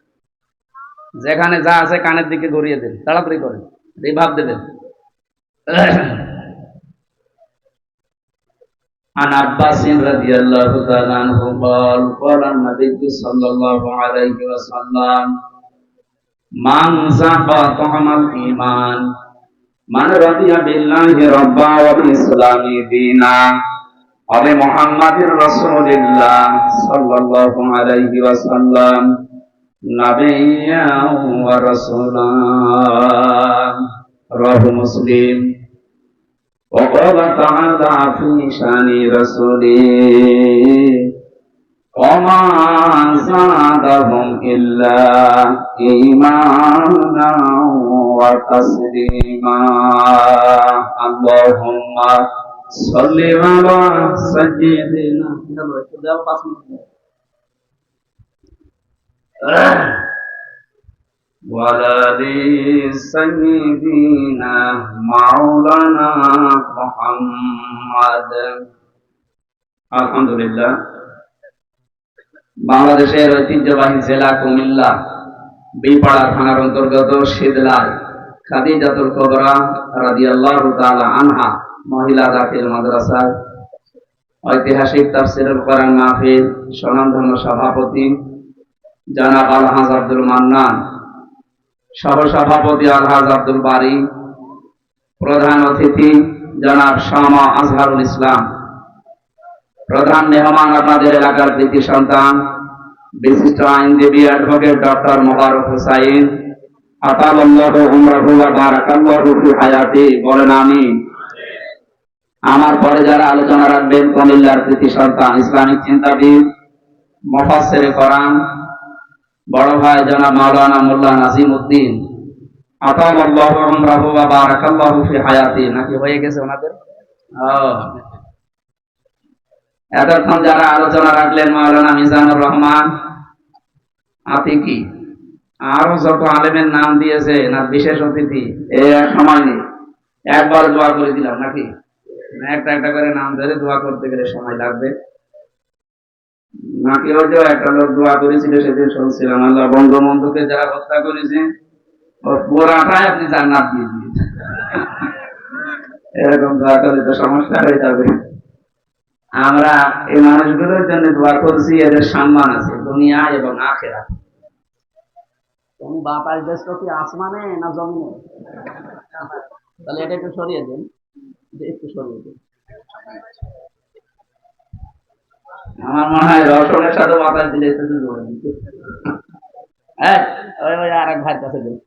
যেখানে যা আছে কানের দিকে ঘুরিয়ে দেন, তাড়াতাড়ি করেন, রিভাব দেবেন। عن عباس رضي الله تعالى عنه قال قال النبي صلى الله عليه وسلم من ذاق طعم الإيمان من رضي بالله ربا وبالإسلام دينا আবে মুহাম্মাদুর রাসূলুল্লাহ সাল্লাল্লাহু আলাইহি ওয়াসাল্লাম নাবিয়্যান ওয়া রাসূলা রাহু মুসলিম وقال تعالى في شان رسوله وما زادهم إلا إيمانا وتسليما اللهم صل على سيدنا وعلى آل سيدنا مولانا محمد আলহামদুলিল্লাহ। বাংলাদেশের ঐতিহ্যবাহী জেলা কুমিল্লা বিপাড়া থানার অন্তর্গত শীতলায় খাদিজাতুল কুবরা রাদিয়াল্লাহু তাআলা আনহা মহিলা দাখিল মাদ্রাসার ঐতিহাসিক তাফসীরুল কোরআন মাহফিল স্বনামধন্য সভাপতি জনাব আলহাজ আব্দুল মান্নান, সহসভাপতি আলহাজ আব্দুল বারী, প্রধান অতিথি জনাব শামা আজহারুল ইসলাম, প্রধান মেহমান আপনাদের এলাকার কৃতি সন্তান বিশিষ্ট আইনজীবী অ্যাডভোকেট ডক্টর মোবারক হুসাইন আতালাল্লাহু উমরাহু ওয়া বারাকাল্লাহু ফি হায়াতি, বলেন আমিন। আমার পরে যারা আলোচনা রাখবেন কুমিল্লার কৃতি সন্তান ইসলামিক চিন্তাবিদ মুফাসসিরে কোরআন বড় ভাই জনাব মাওলানা মোল্লা নাজিম উদ্দিন আতালাল্লাহু উমরাহু ওয়া বারাকাল্লাহু ফি হায়াতি, নাকি হয়ে গেছে ওনাদের? এতক্ষণ যারা আলোচনা রাখলেন মাওলানা মিজানুর রহমান আতিকি, আরো যত আলেমের নাম দিয়েছে না বিশেষ অতিথি, এই এক সময় নেই, একবার দোয়া করে দিলাম নাকি? একটা একটা করে নাম ধরে দোয়া করতে গেলে সময় লাগবে নাকি? ওই যে একটা লোক দোয়া করেছিল সেদিন শুনছিলাম, আল্লাহ বঙ্গবন্ধুকে যারা হত্যা করেছে ওর পুরাটাই আপনি জান্নাত দিয়ে দিয়েছেন। এরকম দোয়া করলে তো সমস্যা হয়ে যাবে। আমরা এই মানুষগুলোর জন্য দোয়া করছি, এদের সম্মান আছে দুনিয়া এবং আখিরাতে। তুমি বাতাস দেশ কি আসমানে না জমিনে? তাহলে এটা একটু সরিয়ে দেন, একটু সরিয়ে দেন। আমার মনে হয় রসনের সাথে বাতাস দিলে একটু জোরে দিতে। ওই আর এক ভাইয়ের কাছে দেন।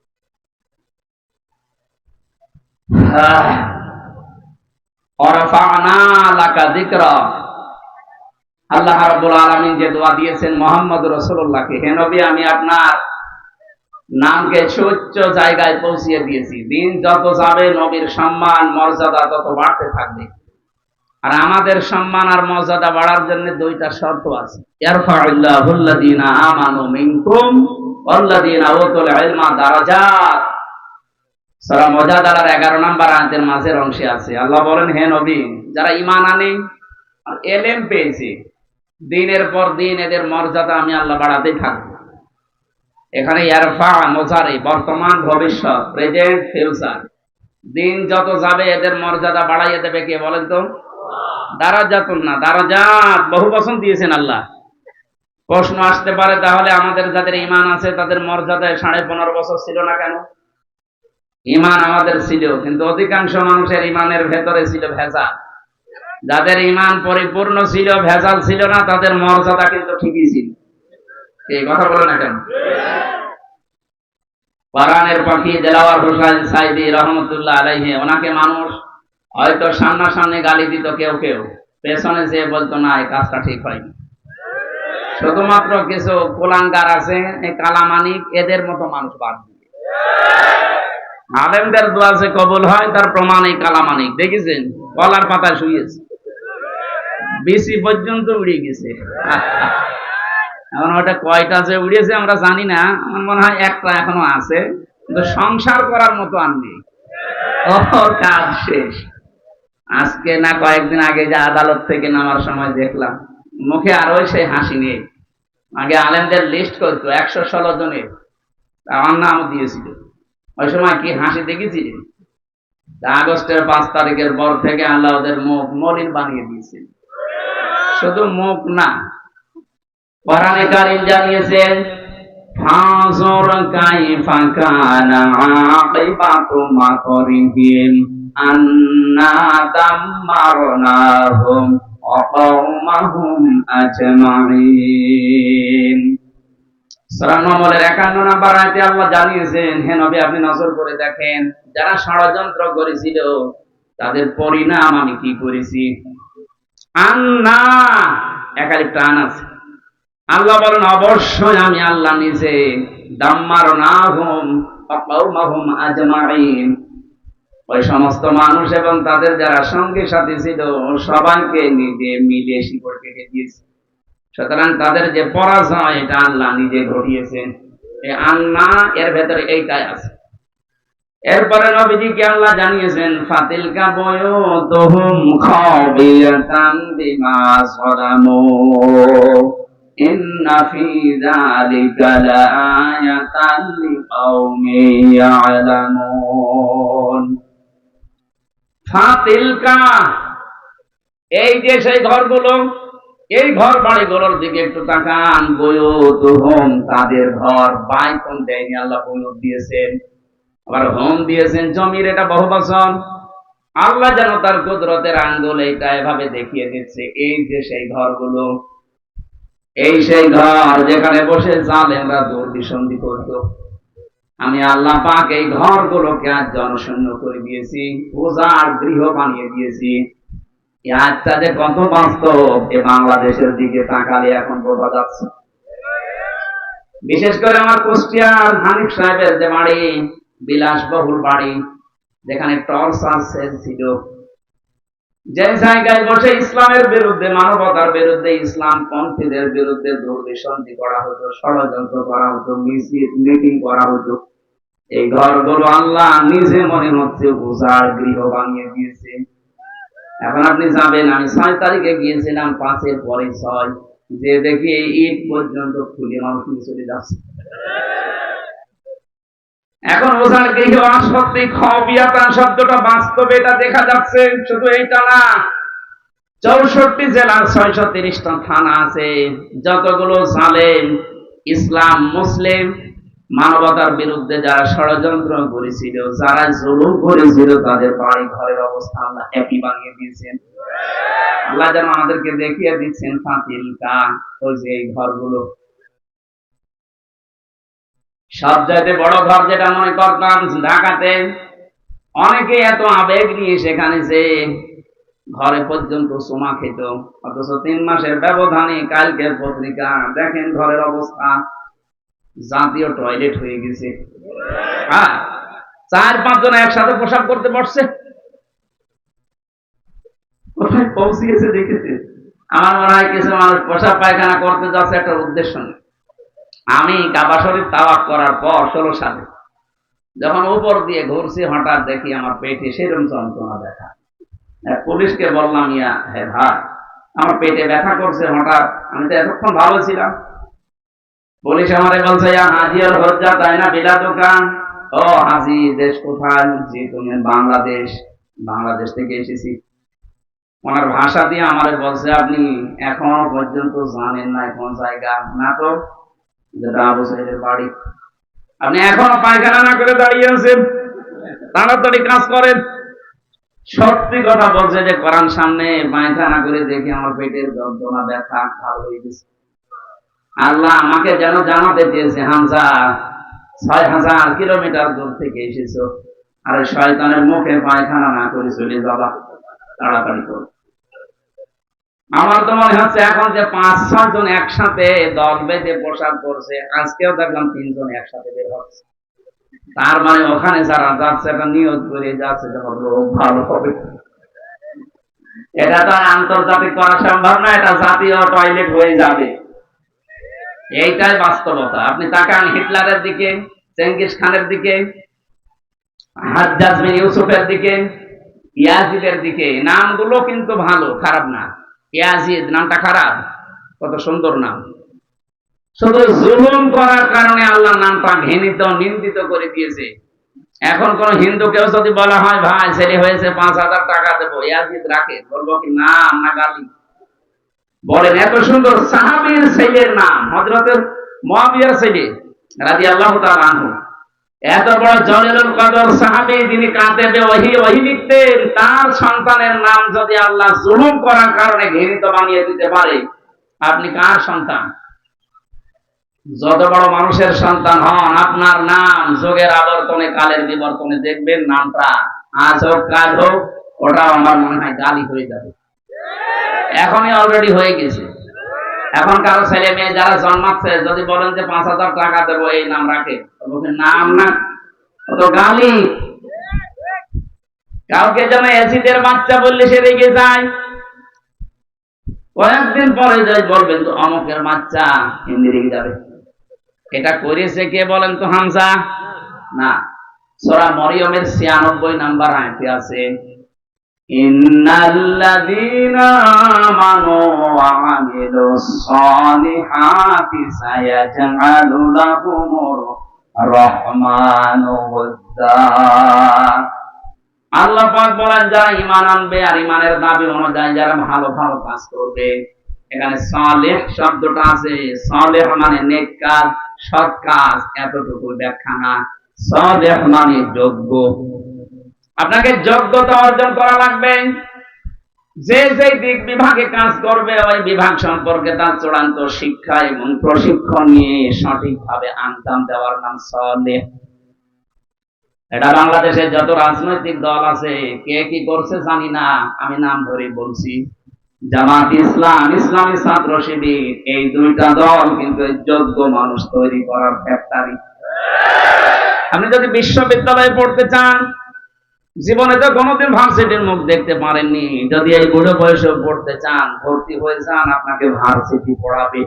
আল্লাহ রাব্বুল আলামিন যে দোয়া দিয়েছেন মুহাম্মদ রাসূলুল্লাহকে, হে নবী আমি আপনার নামকে সুউচ্চ জায়গায় পৌঁছিয়ে দিয়েছি। দিন যত যাবে নবীর সম্মান মর্যাদা তত বাড়তে থাকবে। আর আমাদের সম্মান আর মর্যাদা বাড়ার জন্য দুইটা শর্ত আছে। ইয়ারফাউল্লাহুল্লাযীনা আমানু মিনকুম ওয়াল্লাযীনা উতুল ইলমা দারাজাত। সূরা মুজাদালার 11 নম্বর আয়াতের মাঝের অংশে আছে। আল্লাহ বলেন, হে নবী, যারা ঈমান আনে আর ইলম পেয়েছে, দিনের পর দিন এদের মর্যাদা আমি আল্লাহ বাড়াতেই থাকব। এখানে ইয়ারফা মুজারি বর্তমান ভবিষ্যৎ, প্রেজেন্ট ফিউচার। দিন যত যাবে এদের মর্যাদা বাড়াইয়ে দেবে কে বলেন তো? দারাজাতুন না, দারাজাত বহু বচন দিয়েছেন আল্লাহ। প্রশ্ন আসতে পারে, তাহলে আমাদের যাদের ঈমান আছে তাদের মর্যাদায় 15.5 বছর ছিল না কেন? ঈমান আমাদের ছিল, কিন্তু অধিকাংশ মানুষের ঈমানের ভেতরে ছিল ভেজাল। যাদের ঈমান পরিপূর্ণ ছিল, ভেজাল ছিল না, তাদের মর্যাদা কিন্তু ঠিকই ছিল। এই কথা বলে না কেন? কোরআনের পাখি দেলাওয়ার হোসেন সাইদি রহমতুল্লাহ আলাইহি, ওনাকে মানুষ হয়তো সামনাসামনি গালি দিত, কেউ কেউ পেছনে যেয়ে বলতো না এই কাজটা ঠিক হয়নি। শুধুমাত্র কিছু কুলাঙ্গার আছে, এই কালামানিক, এদের মতো মানুষ বাদ দিয়ে আলেমদের দোয়া যে কবুল হয় তার প্রমাণ এই কালামানিক। দেখেছেন কলার পাতায় শুয়েছে, বিসি পর্যন্ত উড়ে গেছে। এখন ওটা কয়টা যে উড়েছে আমরা জানি না, আমার মনে হয় একটা এখনো আছে, কিন্তু সংসার করার মতো আর নেই, ওর কাজ শেষ। আজকে না কয়েকদিন আগে যে আদালত থেকে নামার সময় দেখলাম, মুখে আরো সেই হাসি নেই। আগে আলেমদের লিস্ট করতো 116 জনের, আমার নামও দিয়েছিল। ওই সময় কি হাসি দেখেছিলেন? আগস্টের 5 তারিখের পর থেকে আল্লাহ ওদের মুখ মলিন বানিয়ে দিয়েছেন। শুধু মুখ না, কোরআনে কারীম জানিয়েছেন ফাযুর কাইফা কানা আকিবাতু মাকরিহিম আন্না দাম্মারনাহুম وقومهم أجمعين সূরা নম্বরের 51 নম্বর আয়াতে আল্লাহ জানিয়েছেন, হে নবী আপনি নজর করে দেখেন যারা ষড়যন্ত্র করেছিল তাদের পরিণাম আমি কি করেছি। আন্না একালিপ টান আছে। আল্লাহ বলেন অবশ্যই আমি আল্লাহ নিজে দাম্মারনাহুম ওয়া কওমাহুম আজমাইন, ওই সমস্ত মানুষ এবং তাদের যারা সঙ্গী সাথী ছিল সবাইকে নিজে মিলে শিকড় কেটে দিয়েছে। সুতরাং তাদের যে পরাজয় এটা আল্লাহ নিজে ঘটিয়েছেন। এই আন্না এর ভেতরে এইটাই আছে। এরপরে নবীজিকে আল্লাহ জানিয়েছেন ফাতিলকা বুয়ুতুহুম খাবিয়াতান বিমা যালামু ইন্না ফি যালিকা লাআয়াতান লিকাওমিন ইয়ালামুন। ফাতিলকা এই যে সেই ঘরগুলো, এই ঘর বাড়িগুলোর দিকে একটু তাকান। বুয়ুতুহুম তাদের ঘর, বাইতুন দেয়নি আল্লাহ বুয়ুত দিয়েছেন, আবার হোম দিয়েছেন জমির, এটা বহুবচন। আল্লাহ যেন তার কুদরতের আঙ্গুল এইটা এভাবে দেখিয়ে দিচ্ছে এই যে সেই ঘরগুলো, এই সেই ঘর যেখানে বসে জালেমরা দুর্বিসন্ধি করত। আমি আল্লাহ পাক এই ঘরগুলোকে আজ জনশূন্য করে দিয়েছি, পূজার গৃহ বানিয়ে দিয়েছি। এই আজটা যে কত বাস্তব এ বাংলাদেশের দিকে তাকালে এখন বোঝা যাচ্ছে। বিশেষ করে আমার কুষ্টিয়ার হানিফ সাহেবের যে বাড়ি, বিলাসবহুল বাড়ি, যেখানে টর্চার সেল ছিল, যে জায়গায় বসে ইসলামের বিরুদ্ধে, মানবতার বিরুদ্ধে, ইসলাম পন্থীদের বিরুদ্ধে দুর্বিসন্ধি করা হতো, ষড়যন্ত্র করা হতো, মিটিং করা হতো, এই ঘরগুলো আল্লাহ নিজে মনে হচ্ছে পূজার গৃহ বানিয়ে দিয়েছে। এখন আপনি যাবেন, আমি 6 তারিখে গিয়েছিলাম, 5-এর পরে 6, যে দেখি এই ঈদ পর্যন্ত খুলে মানুষ চলে যাচ্ছে। এখন বোঝার গৃহ সত্যি খাবিয়াতান শব্দটা বাস্তবে এটা দেখা যাচ্ছে। শুধু এইটা না, 64 জেলার 630টা থানা আছে, যতগুলো জালেম ইসলাম মুসলিম মানবতার বিরুদ্ধে যারা ষড়যন্ত্র করেছিল, যারা জুলুম করেছিল, তাদের বাড়ি ঘরের অবস্থা আল্লাহ একই বানিয়ে দিয়েছেন। আল্লাহ যেন আমাদেরকে দেখিয়ে দিচ্ছেন ফাতিলকা, ওই যে এই ঘরগুলো। সবচাইতে বড় ঘর যেটা মনে করতাম ঢাকাতে, অনেকে এত আবেগ নিয়ে সেখানে যে ঘরে পর্যন্ত চুমা খেত, অথচ 3 মাসের ব্যবধানে কালকের পত্রিকা দেখেন ঘরের অবস্থা, জাতীয় টয়লেট হয়ে গেছে। হ্যাঁ, 4-5 জন একসাথে পোশাক করতে পারছে, কোথায় পৌঁছিয়েছে দেখেছে। আমার মনে হয় কিছু মানুষ পোশাক পায়খানা করতে যাচ্ছে একটা উদ্দেশ্য নেই। আমি কাবা শরীফ তাওয়াফ করার পর 16 সালে যখন উপর দিয়ে ঘুরছি, হঠাৎ দেখি আমার পেটে সেরকম যন্ত্রণা দেখা। পুলিশকে বললাম, ইয়া হে ভাই আমার পেটে ব্যথা করছে হঠাৎ, আমি তো এতক্ষণ ভালো ছিলাম। পুলিশ আমারে বলছে, ইয়া হাজি আল হজ্জা তাই না বিলা দোকান। ও হাজি, দেশ কোথায়? জি তুমি বাংলাদেশ। বাংলাদেশ থেকে এসেছি। ওনার ভাষা দিয়ে আমারে বলছে, আপনি এখনো পর্যন্ত জানেন না কোন জায়গা? না তো, যেটা আবু সাইদের বাড়ি। আপনি এখনো পায়খানা না করে দাঁড়িয়ে আছেন, তাড়াতাড়ি কাজ করেন। সত্যি কথা বলছে যে কোরআন সামনে পায়খানা করে দেখে আমার পেটের যন্ত্রণা ব্যথা ভালো হয়ে গেছে। আল্লাহ আমাকে যেন জানাতে চেয়েছে, হামজা 6000 কিলোমিটার দূর থেকে এসেছো, আর শয়তানের মুখে পায়খানা না করে চলে যাবা, তাড়াতাড়ি করো। আমার তো মনে হচ্ছে এখন যে 5-6 জন একসাথে দল বেঁধে পোশাক করছে, আজকেও দেখলাম 3 জন একসাথে বের হচ্ছে। তার মানে ওখানে যারা যাচ্ছে এটা নিয়ত করে যাচ্ছে যে রোগ ভালো হবে। এটা তো আন্তর্জাতিক করা সম্ভব না, এটা জাতীয় টয়লেট হয়ে যাবে। এইটাই বাস্তবতা। আপনি তাকান হিটলারের দিকে, চেঙ্গিস খানের দিকে, হাজ্জাজ বিন ইউসুফের দিকে, ইয়াজিদের দিকে। নামগুলো কিন্তু ভালো, খারাপ না। ইয়াজিদ নামটা খারাপ, কত সুন্দর নাম। শুধু জুলুম করার কারণে আল্লাহ নামটা ঘৃণিত, নিন্দিত করে দিয়েছে। এখন কোন হিন্দুকেও যদি বলা হয় ভাই ছেলে হয়েছে 5000 টাকা দেবো, ইয়াজিদ রাখে, বলবো কি নাম না গালি? বলেন এত সুন্দর সাহাবীর ছেলের নাম, হযরতের মুয়াবিয়ার ছেলে রাদিয়াল্লাহু তাআলা আনহু। এত বড় জলিলুল কদর সাহাবী, যিনি কাতেবে ওহী লিখতেন, তার সন্তানের নাম যদি আল্লাহ জুলুম করার কারণে ঘৃণিত বানিয়ে দিতে পারে, আপনি কার সন্তান? যত বড় মানুষের সন্তান হন, আপনার নাম যুগের আবর্তনে, কালের বিবর্তনে দেখবেন নামটা আজ হোক কাল হোক, ওটা আমার মনে হয় গালি হয়ে যাবে। এখনই অলরেডি হয়ে গেছে। এখন কারো ছেলে মেয়ে যারা জন্মাচ্ছে, যদি বলেন যে 5,000 টাকা দেবো এই নাম রাখে, নাম না, তো গালি। কাউকে যেন অ্যাসিডের বাচ্চা বললে সে রেগে যায়, কয়েকদিন পরে যাই বলবেন তো অমুকের বাচ্চা, হিন্দি রেগে যাবে। এটা করেছে কে বলেন তো? হামজা না। সূরা মরিয়মের 96 নাম্বার আয়াতে আছে, ইন্নাল্লাযীনা আমানু ওয়া আমিলুস সালিহাতি সায়াজআলু লাহুমুর রহমানু ওয়াদ্দা। আল্লাহ পাক বলেন, যারা ঈমান আনবে আর ঈমানের দাবি অনুযায়ী যারা ভালো ভালো কাজ করবে। এখানে সালেহ শব্দটা আছে, সালেহ মানে নেক কাজ, সৎ কাজ, এতটুকু ব্যাখ্যা না। সালেহ মানে যোগ্য। আপনাকে যোগ্যতা অর্জন করা লাগবে। যে যে দিক বিভাগে কাজ করবে, ওই বিভাগ সম্পর্কে তার চূড়ান্ত শিক্ষা এবং প্রশিক্ষণ নিয়ে সঠিকভাবে আঞ্জাম দেওয়ার নাম সালেহ। এটা বাংলাদেশের যত রাজনৈতিক দল আছে, কে কি করছে জানি না, আমি নাম ধরে বলছি, জামাত ইসলাম, ইসলামী ছাত্র শিবির, এই দুইটা দল কিন্তু যোগ্য মানুষ তৈরি করার ফ্যাক্টরি। আপনি যদি বিশ্ববিদ্যালয়ে পড়তে চান, জীবনে তো কোনোদিন ভার্সিটির মুখ দেখতে পারেননি, যদি এই বুড়ো বয়সে পড়তে চান, ভর্তি হয়ে যান, আপনাকে ভার্সিটি পড়াবে।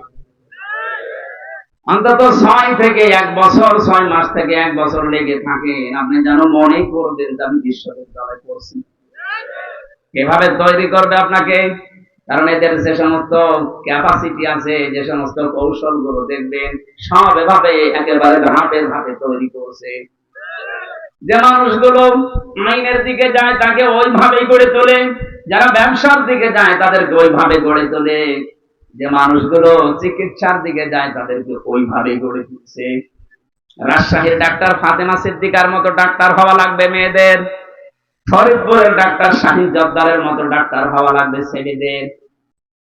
অন্তত 6 থেকে 1 বছর, 6 মাস থেকে 1 বছর লেগে থাকে, আপনি যেন মনে করবেন যে আমি বিশ্ববিদ্যালয়ে পড়ছি। এভাবে তৈরি করবে আপনাকে, কারণ এদের যে সমস্ত ক্যাপাসিটি আছে, যে সমস্ত কৌশলগুলো দেখবেন, সব এভাবে একেবারে ধাপে ধাপে তৈরি করছে। যে মানুষগুলো আইনের দিকে যায় তাকে ওইভাবেই গড়ে তোলে, যারা ব্যবসার দিকে যায় তাদেরকে ওইভাবে গড়ে তোলে, যে মানুষগুলো চিকিৎসার দিকে যায় তাদেরকে ওইভাবেই গড়ে তুলছে। রাজশাহীর ডাক্তার ফাতেমা সিদ্দিকার মতো ডাক্তার হওয়া লাগবে মেয়েদের, ফরিদপুরের ডাক্তার শাহিন জব্দারের মতো ডাক্তার হওয়া লাগবে ছেলেদের,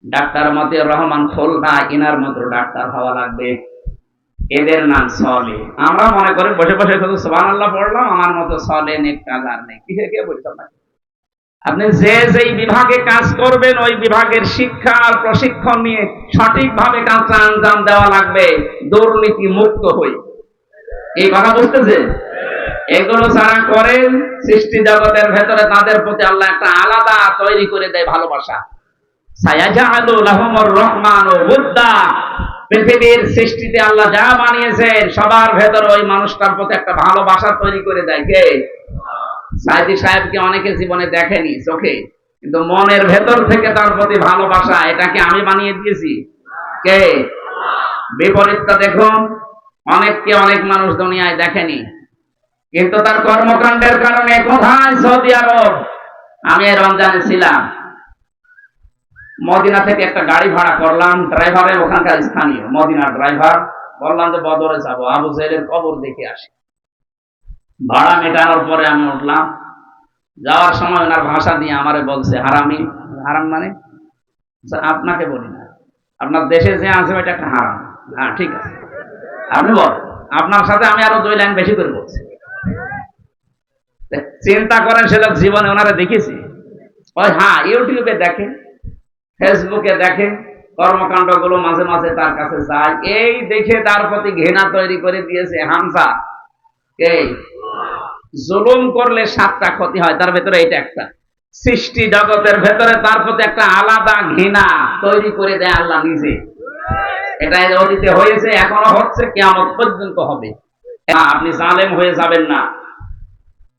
ডাক্তার মতিউর রহমান খুলনা ইনার মতো ডাক্তার হওয়া লাগবে। এদের নাম সলে। আমরা মনে করি বসে বসে শুধু সুবহানাল্লাহ পড়লাম, আমার মতো সলে নেক কাজ আর নেই। কিসে কে বলতাম না। আপনি যে যেই বিভাগে কাজ করবেন, ওই বিভাগের শিক্ষা আর প্রশিক্ষণ নিয়ে সঠিকভাবে কাজটা আঞ্জাম দেওয়া লাগবে, দুর্নীতি মুক্ত হই। এই কথা বুঝতেছে? এগুলো যারা করেন, সৃষ্টি জগতের ভেতরে তাদের প্রতি আল্লাহ একটা আলাদা তৈরি করে দেয় ভালোবাসা। সায়াজআলু লাহুমুর রহমানু ওয়াদ্দা। পৃথিবীর সৃষ্টিতে আল্লাহ যা বানিয়েছেন, সবার ভেতরে ওই মানুষটার প্রতি একটা ভালোবাসা তৈরি করে দেয়। কে? সাইদি সাহেবকে অনেকে জীবনে দেখেনি চোখে, কিন্তু মনের ভেতর থেকে তার প্রতি ভালোবাসা, এটাকে আমি বানিয়ে দিয়েছি। কে? বিপরীতটা দেখুন, অনেককে অনেক মানুষ দুনিয়ায় দেখেনি, কিন্তু তার কর্মকাণ্ডের কারণে কোথায়? সৌদি আরব। আমি রমজানে ছিলাম, মদিনা থেকে একটা গাড়ি ভাড়া করলাম, ড্রাইভারের ওখানকার স্থানীয় মদিনার ড্রাইভার, বললাম যে বদরে যাবো, আবু জাহেলের কবর দেখে আসি। ভাড়া মেটানোর পরে আমি উঠলাম, যাওয়ার সময় ওনার ভাষা দিয়ে আমারে বলছে হারামি। হারাম মানে? আপনাকে বলি না, আপনার দেশে যে আছে ওইটা একটা হারাম। হ্যাঁ ঠিক আছে, আপনি বল, আপনার সাথে আমি আরো 2 লাইন বেশি করে বলছি। চিন্তা করেন, সে লোক জীবনে ওনারা দেখেছি? ওই হ্যাঁ, ইউটিউবে দেখে, ফেসবুকে দেখে, কর্মকাণ্ড গুলো মাঝে মাঝে তার কাছে যায়, এই দেখে তার প্রতি ঘৃণা তৈরি করে দিয়েছে। হামজা কে? জুলুম করলে 7টা ক্ষতি হয়, তার ভেতরে এটা একটা। সৃষ্টি জগতের ভেতরে তার প্রতি একটা আলাদা ঘৃণা তৈরি করে দেয় আল্লাহ নিজে। এটা অতীতে হয়েছে, এখনো হচ্ছে, কিয়ামত পর্যন্ত হবে। আপনি জালেম হয়ে যাবেন না।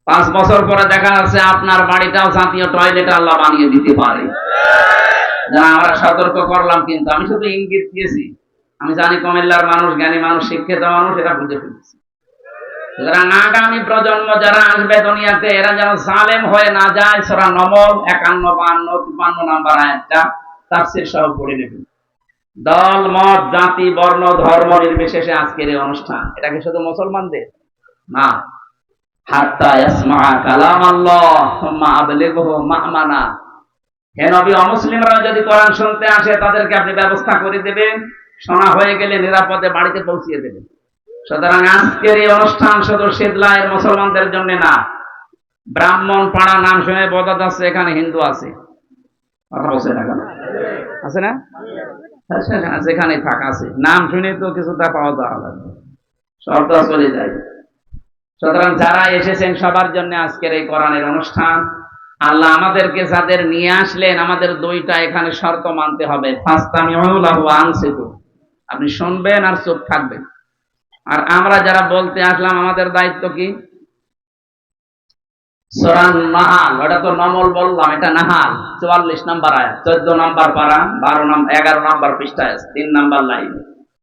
5 বছর পরে দেখা যাচ্ছে আপনার বাড়িটাও জাতীয় টয়লেট আল্লাহ বানিয়ে দিতে পারে। যারা আমরা সতর্ক করলাম, কিন্তু আমি শুধু ইঙ্গিত দিয়েছি। আমি জানি কুমিল্লার মানুষ জ্ঞানী মানুষ, শিক্ষিত মানুষ, এটা বুঝে ফেলছে। সুতরাং আগামী প্রজন্ম যারা আসবে দুনিয়াতে, এরা যেন জালেম হয়ে না যায়। সূরা নমল 51, 52 নাম্বার আয়াতটা তাফসীর সহ পড়ে নেবেন। দল মত জাতি বর্ণ ধর্ম নির্বিশেষে আজকের এই অনুষ্ঠান, এটা কি শুধু মুসলমানদের? না, হাত্তা ইয়াসমা কালাম আল্লাহ সুম্মা আবলিগহু মা'মানা। হে নবী, অমুসলিমরা যদি কোরআন শুনতে আসে তাদেরকে আপনি ব্যবস্থা করে দেবেন, শোনা হয়ে গেলে নিরাপদে বাড়িতে পৌঁছিয়ে দেবেন। সুতরাং আজকের এই অনুষ্ঠান শুধু শীতলায়ের মুসলমানদের জন্য না। ব্রাহ্মণ পাড়া নাম শুনে বোঝা যাচ্ছে এখানে হিন্দু আছে, কথা বলছে না কেন? আছে না? যেখানে থাকা আছে, নাম শুনে তো কিছুটা পাওয়া যাওয়া লাগবে, সবটা চলে যায়। সুতরাং যারা এসেছেন সবার জন্য আজকের এই কোরআনের অনুষ্ঠান। আল্লাহ আমাদেরকে যাদের নিয়ে আসলেন, আমাদের দুইটা এখানে শর্ত মানতে হবে। ফাস্তামিউ লাহু ওয়া আনসিতু, আপনি শুনবেন আর চুপ থাকবেন। আর আমরা যারা বলতে আসলাম, আমাদের দায়িত্ব কি? সূরা নাহাল, ওটা তো নমল বললাম, এটা নাহাল 44 নম্বর আয়াত, 14 নম্বর পারা, 11 নম্বর পৃষ্ঠায়, 3 নম্বর লাইন।